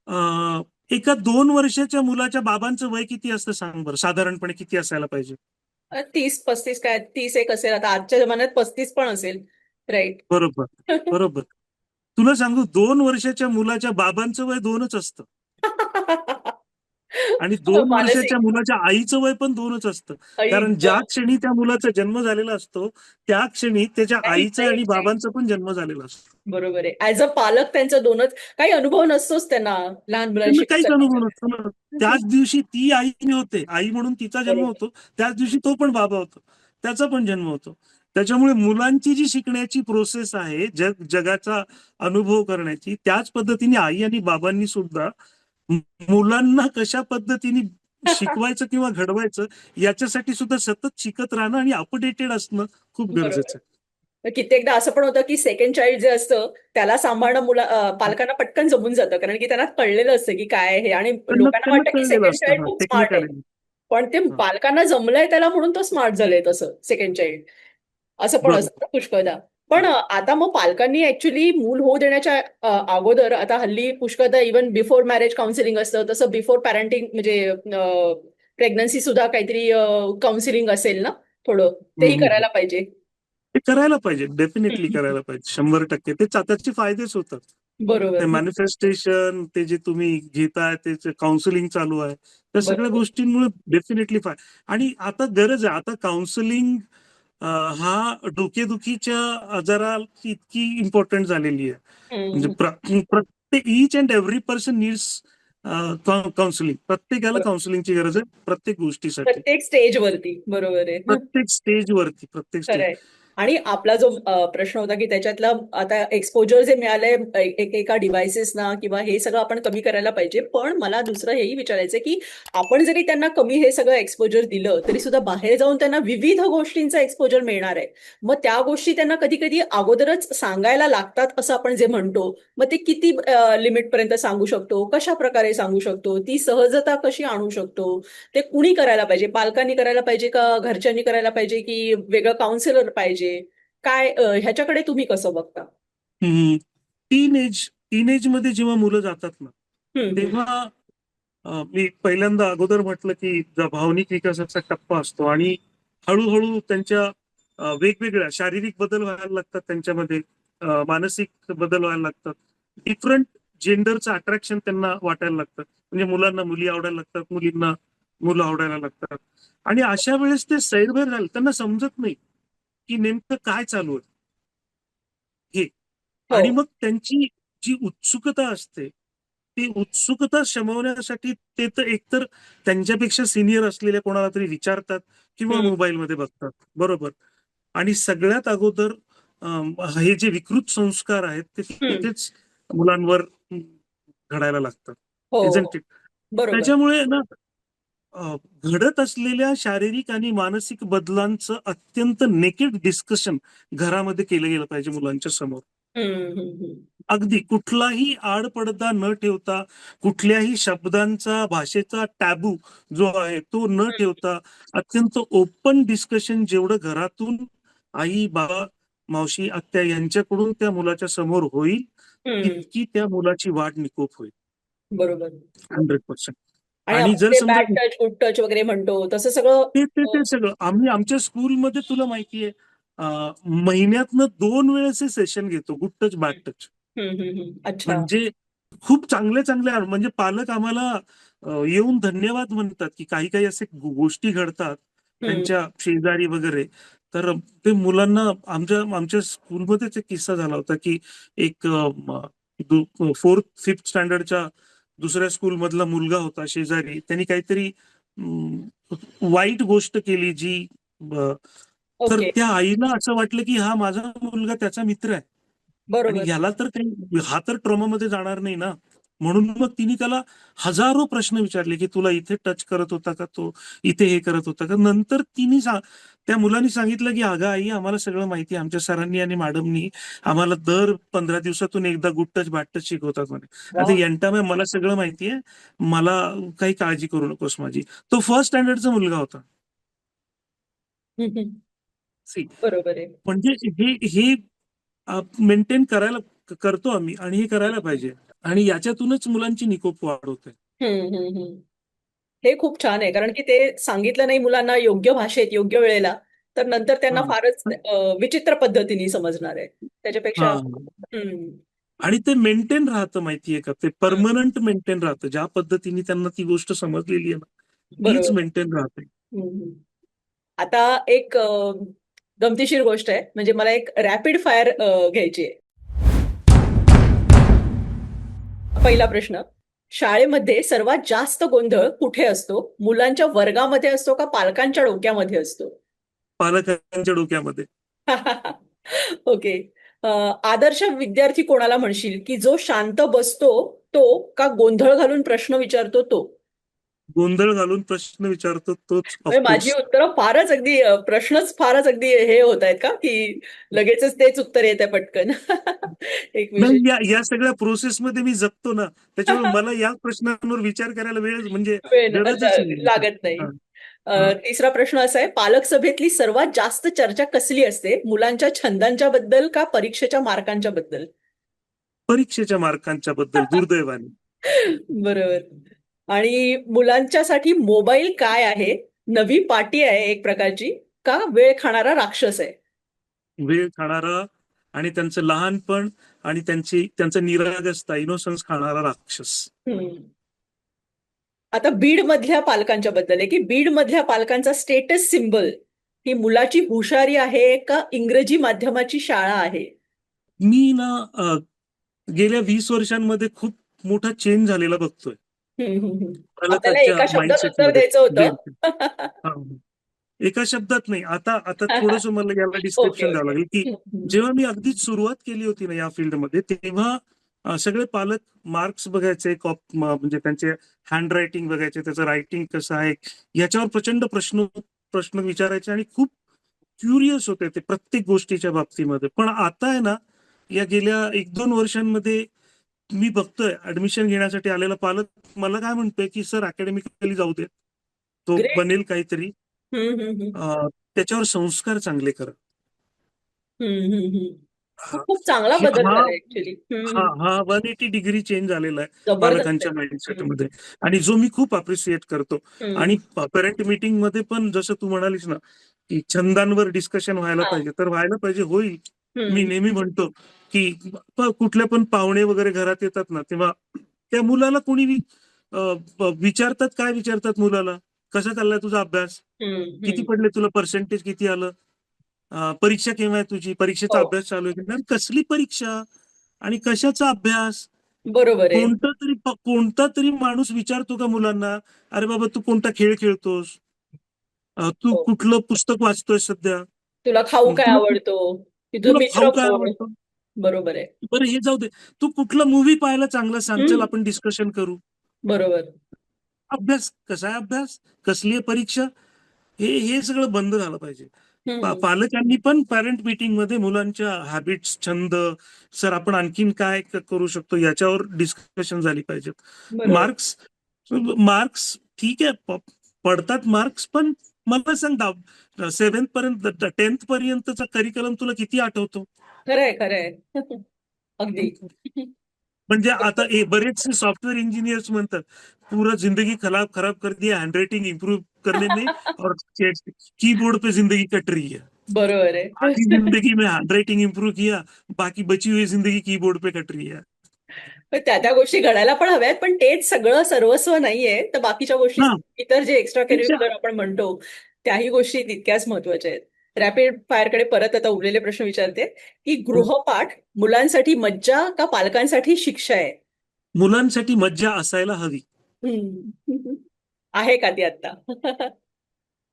अं, एका 2 वर्षाच्या मुलाच्या बाबांचं वय किती असतं सांग बरं, साधारणपणे किती असायला पाहिजे? 30-35 काय, 30 एक असेल आता, आजच्या जमान्यात 35 पण असेल. राईट. बरोबर. बरोबर. तुला सांगू, 2 वर्षाच्या मुलाच्या बाबांचं वय 2च असतं. आणि 2 वर्षाच्या मानसिक. मुलाच्या आईचं वय पण 2च असतं. आई कारण ग. ज्या क्षणी त्या मुलाचा जन्म झालेला असतो, त्या क्षणी त्याच्या आईचा आणि बाबांचा पण जन्म झालेला असतो. बरोबर आहे. ऍज अ पालक त्यांचं दोनच, काही अनुभव नसतोच त्यांना लहान मुलांशी त्यांना काहीच मिसळण्याचा. अनुभव नसतो ना. त्याच दिवशी ती आईने होते, आई म्हणून तिचा जन्म बरोबर. होतो, त्याच दिवशी तो पण बाबा होतो, त्याचा पण जन्म होतो. त्याच्यामुळे मुलांची जी शिकण्याची प्रोसेस आहे, जगाचा अनुभव करण्याची, त्याच पद्धतीने आई आणि बाबांनी सुद्धा मुलांना कशा पद्धतीने शिकवायचं किंवा घडवायचं याच्यासाठी सुद्धा सतत शिकत राहणं आणि अपडेटेड असणं खूप बरोबर. गरजेचं आहे. तर कित्येकदा असं पण होतं की सेकंड चाइल्ड जे असतं त्याला सांभाळणं पालकांना पटकन जमून जातं, कारण की त्यांना कळलेलं असतं की काय आहे हे, आणि त्यांना लोकांना त्यांना वाटतं की कळलेलं सेकंड असतं, चाइल्ड हा खूप स्मार्ट आहे. टेक्निकल. पण ते पालकांना जमलंय त्याला म्हणून तो स्मार्ट झालंय तसं सेकंड चाइल्ड. असं पण असतं बरोबर. ना पुष्कळदा. पण आता मग पालकांनी ऍक्च्युली मूल होऊ देण्याच्या अगोदर, आता हल्ली पुष्कळदा इव्हन बिफोर मॅरेज काउन्सिलिंग असतं, तसं बिफोर पॅरेंटिंग म्हणजे प्रेग्नन्सी सुद्धा काहीतरी काउन्सिलिंग असेल ना थोडं, तेही करायला पाहिजे. ते करायला पाहिजे, डेफिनेटली हम्म. करायला पाहिजे, 100%. ते त्याचे फायदेच होतात. ते बरोबर. मॅनिफेस्टेशन, ते जे तुम्ही घेताय, ते काउन्सिलिंग चालू आहे, त्या सगळ्या बरोबर. गोष्टींमुळे डेफिनेटली आणि आता गरज आहे. आता काउन्सिलिंग हा डोकेदुखीच्या आजाराची इतकी इम्पॉर्टंट झालेली आहे. म्हणजे हम्म. प्रत्येक each and every person needs counselling. प्रत्येकाला बरोबर. काउन्सिलिंगची गरज आहे, प्रत्येक गोष्टीसाठी, प्रत्येक स्टेजवरती. बरोबर आहे. प्रत्येक स्टेजवरती, प्रत्येक स्टेज. खरंय. आणि आपला जो प्रश्न होता की त्याच्यातला आता एक्सपोजर जे मिळालंय एका डिव्हायसेसना किंवा हे सगळं आपण कमी करायला पाहिजे. पण मला दुसरं हेही विचारायचं की आपण जरी त्यांना कमी हे सगळं एक्सपोजर दिलं तरी सुद्धा बाहेर जाऊन त्यांना विविध गोष्टींचा एक्सपोजर मिळणार आहे. मग त्या गोष्टी त्यांना कधी कधी अगोदरच सांगायला लागतात असं आपण जे म्हणतो, मग ते किती लिमिट पर्यंत सांगू शकतो, कशा प्रकारे सांगू शकतो, ती सहजता कशी आणू शकतो, ते कुणी करायला पाहिजे, पालकांनी करायला पाहिजे का घरच्यांनी करायला पाहिजे की वेगळं काउन्सिलर पाहिजे, काय ह्याच्याकडे तुम्ही कसं बघता? टीनेज टीनेज मध्ये जेव्हा मुलं जातात ना, हम्म. तेव्हा मी पहिल्यांदा अगोदर म्हटलं की भावनिक विकासाचा टप्पा असतो आणि हळूहळू त्यांच्या वेगवेगळ्या शारीरिक बदल व्हायला लागतात त्यांच्यामध्ये, मानसिक बदल व्हायला लागतात, डिफरंट जेंडरचं अट्रॅक्शन त्यांना वाटायला लागतं. म्हणजे मुलांना मुली आवडायला लागतात, मुलींना मुलं आवडायला लागतात. आणि अशा वेळेस ते सैरभैर झाले, त्यांना समजत नाही की नेमकं काय चालू आहे हे. हो. आणि मग त्यांची जी उत्सुकता असते, ती उत्सुकता शमवण्यासाठी ते तर एकतर त्यांच्यापेक्षा सिनियर असलेल्या कोणाला तरी विचारतात किंवा हम्म. मोबाईलमध्ये बघतात, बरोबर. आणि सगळ्यात अगोदर हे जे विकृत संस्कार आहेत ते हम्म. तिथेच मुलांवर घडायला लागतात, हो. Isn't it. बरोबर. त्याच्यामुळे ना घडत असलेल्या शारीरिक आणि मानसिक बदलांचं अत्यंत नेकेड डिस्कशन घरामध्ये केलं गेलं पाहिजे मुलांच्या समोर. हम्म. हम्म. हम्म. अगदी कुठलाही आडपडदा न ठेवता, कुठल्याही शब्दांचा भाषेचा टॅबू जो आहे तो न ठेवता, अत्यंत ओपन डिस्कशन जेवढं घरातून आई बाबा मावशी आत्या यांच्याकडून त्या मुलाच्या समोर होईल, हम्म. तितकी त्या मुलाची वाढ निकोप होईल. बरोबर. 100%. आणि आणि आपण जर ते समजा बॅड टच गुड टच वगैरे म्हणतो तसं सगळं. ते ते ते सगळं आम्ही आमच्या स्कूलमध्ये तुला माहितीये, महिन्यातनं 2 वेळेस हे सेशन घेतो, गुड टच बॅड टच. हम्म. हम्म. हम्म. अच्छा. म्हणजे खूप चांगले चांगले म्हणजे पालक आम्हाला येऊन धन्यवाद म्हणतात की काही काही असे गोष्टी घडतात हम्म. त्यांच्या शेजारी वगैरे. तर ते मुलांना आमच्या आमच्या स्कूलमध्येच एक किस्सा झाला होता की एक 4th-5th स्टँडर्डच्या दुसऱ्या स्कूल मधला मुलगा होता शेजारी, त्यांनी काहीतरी वाईट गोष्ट केली जी तर ओके. त्या आईला असं वाटलं की हा माझा मुलगा त्याचा मित्र आहे आणि बरोबर. ह्याला तर काही हा तर ट्रॉमामध्ये जाणार नाही ना. म्हणून मग तिने त्याला हजारो प्रश्न विचारले की तुला इथे टच करत होता का तो, इथे हे करत होता का. नंतर त्या मुलांनी सांगितलं की अगं आई आम्हाला सगळं माहिती आहे, आमच्या सरांनी आणि मॅडमनी आम्हाला दर 15 दिवसातून एकदा गुड टच बॅड टच शिकवतात म्हणे. वा. आता यंटामे मला सगळं माहिती आहे, मला काही काळजी करू नकोस माझी. तो 1st स्टँडर्डचा मुलगा होता. हम्म. हम्म. सी बरोबर आहे. म्हणजे हे हे मेंटेन करायला करतो आम्ही आणि हे करायला हम्म. पाहिजे. आणि याच्यातूनच मुलांची निकोप वाढ होते. हम्म. हम्म. हम्म. हे खूप छान आहे कारण की ते सांगितलं नाही मुलांना योग्य भाषेत योग्य वेळेला तर नंतर त्यांना हा फारच विचित्र पद्धतीने समजणार आहे त्याच्यापेक्षा. हा हम्म. आणि ते मेंटेन राहतं माहितीये का, ते हम्म. परमनंट मेंटेन राहतं. ज्या पद्धतीने त्यांना ती गोष्ट समजलेली आहे ना, तीच बरोबर. मेंटेन राहते. हम्म. आता एक गमतीशीर गोष्ट आहे म्हणजे मला एक रॅपिड फायर घ्यायची आहे. पहिला प्रश्न. शाळेमध्ये सर्वात जास्त गोंधळ कुठे असतो? मुलांच्या वर्गामध्ये असतो का पालकांच्या डोक्यामध्ये असतो? पालकांच्या डोक्यामध्ये. ओके. अ, आदर्श विद्यार्थी कोणाला म्हणशील की जो शांत बसतो तो का गोंधळ घालून प्रश्न विचारतो तो? गोंधळ घालून प्रश्न विचारतो तोच म्हणजे माझी ऑफकोर्स. उत्तरं फारच अगदी प्रश्नच फारच अगदी हे होत आहेत का की लगेचच तेच उत्तर येत आहे पटकन. एक विशेष. नाही, या या सगळ्या प्रोसेसमध्ये मी जगतो ना, त्याच्यामुळे मला या प्रश्नांवर विचार करायला वेळ म्हणजे गरजच नाही. लागत नाही. हा, हा. तिसरा प्रश्न असा आहे, पालक सभेतली सर्वात जास्त चर्चा कसली असते? मुलांच्या छंदांच्या बद्दल का परीक्षेच्या मार्कांच्या बद्दल? परीक्षेच्या मार्कांच्या बद्दल दुर्दैवाने. बरोबर. आणि मुलांच्यासाठी मोबाईल काय आहे? नवी पाटी आहे एक प्रकारची का वेळ खाणारा राक्षस आहे? वेळ खाणारा आणि त्यांचं लहानपण आणि त्यांचं निरागसता, इनोसन्स खाणारा राक्षस. हम्म. आता बीड मधल्या पालकांच्या बद्दल आहे की बीड मधल्या पालकांचा स्टेटस सिम्बल ही मुलाची हुशारी आहे का इंग्रजी माध्यमाची शाळा आहे? मी ना गेल्या 20 वर्षांमध्ये खूप मोठा चेंज झालेला बघतोय हम्म. आपल्याला पालकाच्या एका शब्दात उत्तर माइंडसेटमध्ये. द्यायचं होतं. बीड. हा. एका शब्दात नाही. आता आता थोडंसं मला याला ओके डिस्क्रिप्शन द्यावं ओके. लागेल की जेव्हा मी अगदीच सुरुवात केली होती ना या फील्डमध्ये, तेव्हा सगळे पालक मार्क्स बघायचे, म्हणजे त्यांचे हँड रायटिंग बघायचे, त्याचं रायटिंग कसं आहे याच्यावर प्रचंड प्रश्न प्रश्न विचारायचे आणि खूप क्युरियस होते ते प्रत्येक गोष्टीच्या बाबतीमध्ये. पण आता आहे ना, या गेल्या 1-2 वर्षांमध्ये मी बघतोय ऍडमिशन घेण्यासाठी आलेला पालक मला काय म्हणतोय की सर अकॅडमिकली जाऊ दे, तो ग्रेट. बनेल काहीतरी, हम्म. हम्म. हम्म. त्याच्यावर संस्कार चांगले करा. हम्म. हम्म. हम्म. हा खूप चांगला हे- बदल हा झाला ऍक्च्युली. हा हा 180 डिग्री चेंज झालेला आहे जबरदस्त पालकांच्या आहे. माइंडसेट हम्म, मध्ये, आणि जो मी खूप अप्रिशिएट करतो. हम्म. आणि पेरेंट मीटिंग मध्ये पण जसं तू म्हणालीस ना की छंदांवर डिस्कशन व्हायला हा. पाहिजे, तर व्हायला पाहिजे, होईल. मी हम्म. नेहमी म्हणतो की कुठले पण पाहुणे वगैरे घरात येतात ना, तेव्हा त्या मुलाला कोणी विचारतात, काय विचारतात मुलाला, कसा चाललाय तुझा अभ्यास, हम्म. किती हम्म. पडले तुला, पर्सेंटेज किती आलं, परीक्षा केव्हा आहे तुझी, परीक्षेचा हो. अभ्यास चालू आहे का? कसली परीक्षा आणि कशाचा अभ्यास? बरोबर आहे. कोणता तरी माणूस विचारतो का मुलांना, अरे बाबा तू कोणता खेळ खेळतोस, तू हो. कुठलं पुस्तक वाचतोय सध्या, तुला खाऊ काय तुला आवडतो, तुझं तुला मित्र खाऊ काय कोण. आवडतं. बरोबर आहे. बरं हे जाऊ दे, तू कुठला मूवी पाहायला चांगला सांग, चल हम्म. आपण डिस्कशन करू. बरोबर. अभ्यास कसा आहे, अभ्यास कसली आहे परीक्षा, हे हे सगळं बंद झालं पाहिजे. हम्म. पालकांनी पण पॅरेंट मीटिंग मध्ये मुलांच्या हॅबिट्स, छंद, सर आपण आणखीन काय करू शकतो याच्यावर डिस्कशन झाली पाहिजेत. बरोबर. मार्क्स मार्क्स ठीक आहे, पडतात मार्क्स, पण मला सांग, 7th पर्यंत, 10th पर्यंतचा करिक्युलम तुला किती आठवतो? खरंय, खरंय. अगदी. म्हणजे आता बरेचसे सॉफ्टवेअर इंजिनियर्स म्हणतात पूरा जिंदगी खराब खराब कर दिया हैंडराइटिंग इंप्रूव करने में, और कीबोर्ड पे जिंदगी कट रही है. बरोबर आहे. आधी जिंदगी में हैंडराइटिंग इंप्रूव किया, बाकी बची हुई जिंदगी कीबोर्ड पे कट रही है. पण त्या गोष्टी घडायला पण हव्यात, पण तेच सगळं सर्वस्व नाहीये. तर बाकीच्या गोष्टी, हा इतर जे एक्स्ट्रा त्याच्या करिक्युलर आपण म्हणतो, त्याही गोष्टी तितक्याच महत्वाच्या आहेत. रॅपिड फायरकडे परत आता उरलेले प्रश्न विचारते, की गृहपाठ मुलांसाठी मज्जा का पालकांसाठी शिक्षा आहे? मुलांसाठी मज्जा असायला हवी. हम्म. आहे का ती आता?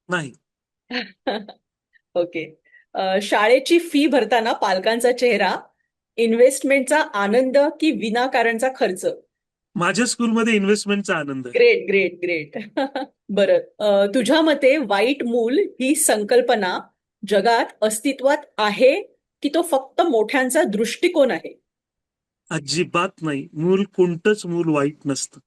नाही. ओके. शाळेची फी भरताना पालकांचा चेहरा, इन्व्हेस्टमेंटचा आनंद की विनाकारणचा खर्च? माझ्या स्कूलमध्ये इन्व्हेस्टमेंटचा आनंद आहे. Great, great, great. बरं. तुझ्या मते वाईट मूल ही संकल्पना जगात अस्तित्वात आहे, की तो फक्त मोठ्यांचा दृष्टिकोन आहे? अजिबात नाही, मूल कोणतंच मूल वाईट नसतं.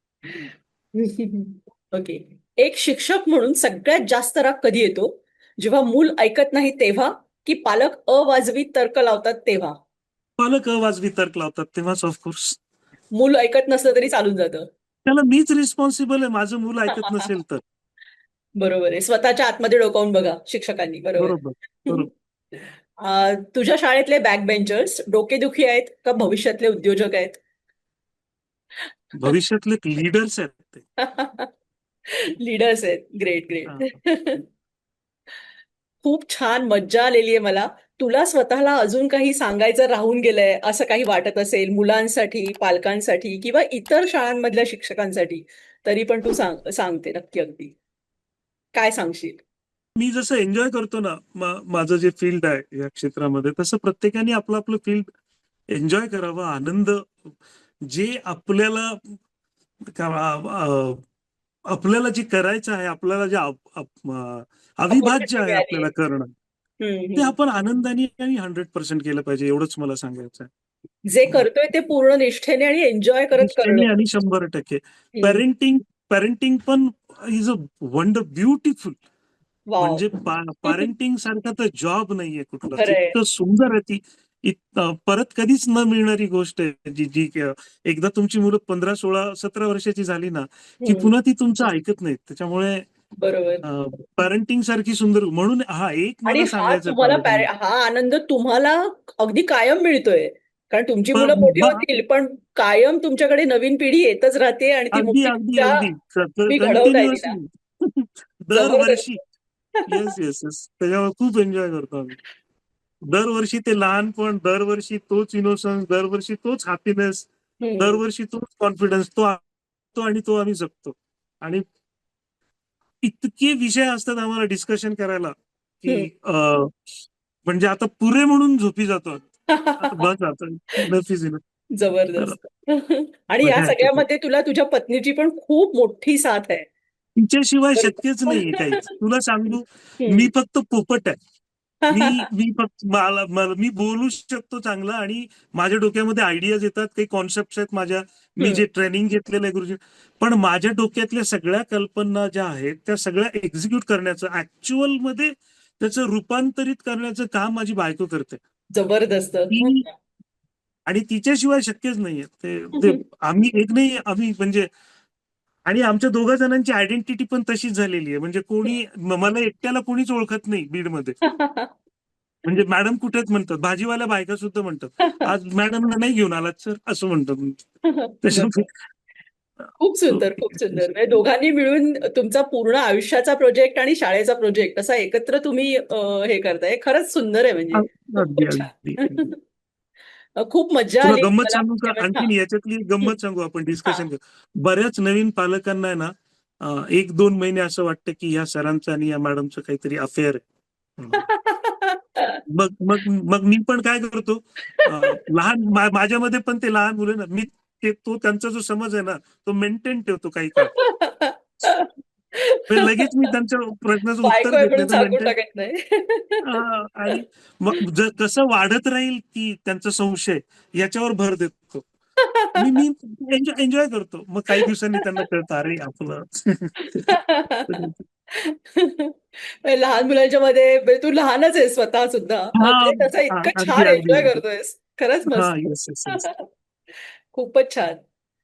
ओके. एक शिक्षक म्हणून सगळ्यात जास्त राग कधी येतो? जेव्हा मूल ऐकत नाही तेव्हा, की पालक अवाजवी तर्क लावतात तेव्हा? पालक अवाजवी तर्क लावतात तेव्हाच, ऑफकोर्स. मूल ऐकत नसलं तरी चालून जातं. त्याला मीच रिस्पॉन्सिबल आहे, माझं मूल ऐकत नसेल तर. बरोबर आहे. स्वतःच्या आतमध्ये डोकावून बघा शिक्षकांनी. बरोबर. बरोबर बरोबर. तुझ्या शाळेतले बॅक बेंचर्स डोकेदुखी आहेत का भविष्यातले उद्योजक आहेत? भविष्यातले लीडर्स आहेत ते. लीडर्स आहेत. ग्रेट, हा. ग्रेट. खूप छान, मज्जा आलेली आहे मला. तुला स्वतःला अजून काही सांगायचं राहून गेलंय असं काही वाटत असेल मुलांसाठी, पालकांसाठी किंवा इतर शाळांमधल्या शिक्षकांसाठी, तरी पण तू सांगते नक्की अगदी. काय सांगशील? मी जसं एन्जॉय करतो ना, माझं जे फील्ड आहे या क्षेत्रामध्ये, तसं प्रत्येकाने आपलं आपलं फील्ड एन्जॉय करावं. आनंद जे आपल्याला आपल्याला जे करायचं आहे, आपल्याला जे अविभाज्य अपॉर्च्युनिटी आहे मिळाली आहे. आपल्याला करणं, हम्म, ते हम्म. आपण आनंदाने आणि 100% केलं पाहिजे, एवढंच मला सांगायचं जे आहे. करतोय ते पूर्ण निष्ठेने आणि एन्जॉय करत करणं. निष्ठेने आणि 100%. हम्म. पॅरेंटिंग पॅरेंटिंग पण is a wonder beautiful. Wow. म्हणजे पॅरेंटिंग सारखा तर जॉब नाहीये कुठलाच, खरंय. इतकं सुंदर आहे ती. परत कधीच न मिळणारी गोष्ट आहे, जी जी एकदा तुमची मुलं 15, 16, 17 वर्षाची झाली ना, की हम्म. पुन्हा ती तुमचं ऐकत नाहीत. त्याच्यामुळे बरोबर. पॅरेंटिंग सारखी सुंदर, म्हणून हा एक आणि मला सांगायचं पालकांना. हा आनंद तुम्हाला अगदी कायम मिळतोय. कारण तुमची मुलं मोठी होतील, पण कायम तुमच्याकडे नवीन पिढी येतच राहते आणि ती अगदी मोठी अगदी तुमच्या, अगदी तुम्ही घडवताय तिला. कंटिन्युअसली. दरवर्षी. जबरदस्त. येस येस येस, त्याच्यामुळे खूप एन्जॉय करतो आम्ही. दरवर्षी ते लहानपण, दरवर्षी तोच इनोसन्स, दरवर्षी तोच हॅपीनेस, हम्म. दरवर्षी तोच कॉन्फिडन्स, तो आणि तो आम्ही जगतो. आणि इतके विषय असतात आम्हाला डिस्कशन करायला की हम्म. म्हणजे आता पुरे म्हणून झोपी जातो आम्ही. आता बस, आता नफीस इनफ. तर जबरदस्त. आणि या मजा येते खूप. सगळ्यामध्ये तुला तुझ्या पत्नीची पण खूप मोठी साथ आहे. तिच्याशिवाय शक्यच नाहीये बरोबर. काहीच. तुला सांगू, हम्म. मी फक्त पोपट आहे. मी फक्त मी बोलू शकतो चांगलं, आणि माझ्या डोक्यामध्ये आयडियाज येतात, काही कॉन्सेप्ट आहेत माझ्या, मी हम्म. जे ट्रेनिंग घेतलेलं आहे गुरुजी, पण माझ्या डोक्यातल्या सगळ्या कल्पना ज्या आहेत त्या सगळ्या एक्झिक्यूट करण्याचं, ऍक्च्युअल मध्ये त्याचं रूपांतरित करण्याचं काम माझी बायको करते. जबरदस्त. ती आणि तिच्याशिवाय शक्यच नाहीये ते आम्ही एक नाही आम्ही म्हणजे आणि आमच्या दोघा जणांची आयडेंटिटी पण तशीच झालेली आहे म्हणजे कोणी मला एकट्याला कोणीच ओळखत नाही बीडमध्ये. म्हणजे मॅडम कुठेच म्हणतात भाजीवाल्या बायका सुद्धा म्हणतात आज मॅडमला नाही घेऊन आलात सर असं म्हणतात. त्याच्यामुळे खूप सुंदर, खूप सुंदर. म्हणजे दोघांनी मिळून तुमचा पूर्ण आयुष्याचा प्रोजेक्ट आणि शाळेचा प्रोजेक्ट असा एकत्र तुम्ही हे करताय. खरंच सुंदर आहे म्हणजे. अगदी खूपच अगदी छान. खूप मज्जा तुला आली गंमत मला. सांगू का आणखीन याच्यातली एक हं, गंमत सांगू आपण हां. डिस्कशन करू बऱ्याच नवीन पालकांना आहे ना 1-2 महिने असं वाटतं की या सरांचं आणि या मॅडमचं काहीतरी अफेअर आहे. मग मग मग मी पण काय करतो लहान माझ्यामध्ये पण ते लहान मुलं ना मी तो त्यांचा जो समज आहे ना तो मेंटेन ठेवतो काही काळ. म्हणजे लगेच मी त्यांच्या प्रश्नाचं उत्तर बायको आहे देत म्हणून नाही तर सांगून मेंटेन टाकत नाही. आणि मग जर कसं वाढत राहील की त्यांचा संशय याच्यावर भर देतो. मी मी एन्जॉय करतो. मग काही दिवसांनी त्यांना कळतं अरे आपलं लहान मुलांच्या मध्ये म्हणजे तू लहानच आहे स्वतः सुद्धा. हां, तरी त्याचा इतकं अगदी, छान अगदी, एन्जॉय अगदी. करतोयस. खरंच हां, मस्त. Yes, yes, yes. खूपच छान.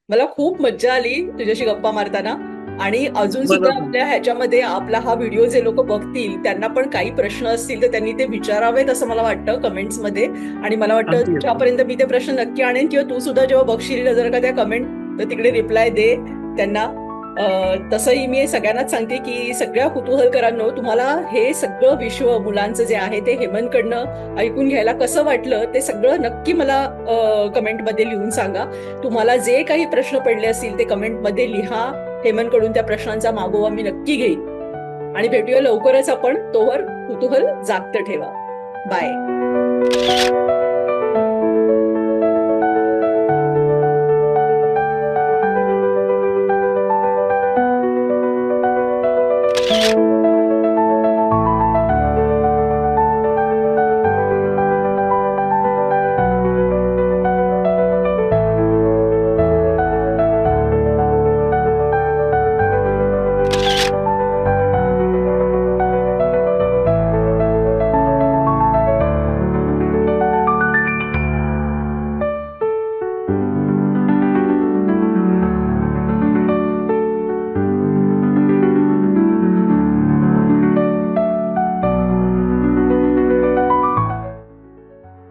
मला खूप मज्जा आली तुझ्याशी गप्पा मारताना आणि अजून मला सुद्धा पण. आपल्या ह्याच्यामध्ये आपला हा व्हिडिओ जे लोक बघतील त्यांना पण काही प्रश्न असतील तर त्यांनी ते विचारावेत असं मला वाटतं कमेंट्समध्ये. आणि मला वाटतं अगदी, अगदी. तुझ्यापर्यंत मी ते प्रश्न नक्की आणेन किंवा तू सुद्धा जेव्हा बघशील जर का त्या कमेंट तर तिकडे रिप्लाय दे त्यांना. तसंही मी सगळ्यांनाच सांगते की सगळ्या कुतूहलकरांनो तुम्हाला हे सगळं विश्व मुलांचं जे आहे ते हेमंतकडनं ऐकून घ्यायला कसं वाटलं ते सगळं नक्की मला कमेंटमध्ये लिहून सांगा. तुम्हाला जे काही प्रश्न पडले असतील ते कमेंटमध्ये लिहा. हेमंतकडून त्या प्रश्नांचा मागोवा मी नक्की घेईन. आणि भेटूया लवकरच आपण. तोवर कुतूहल जागतं ठेवा. बाय.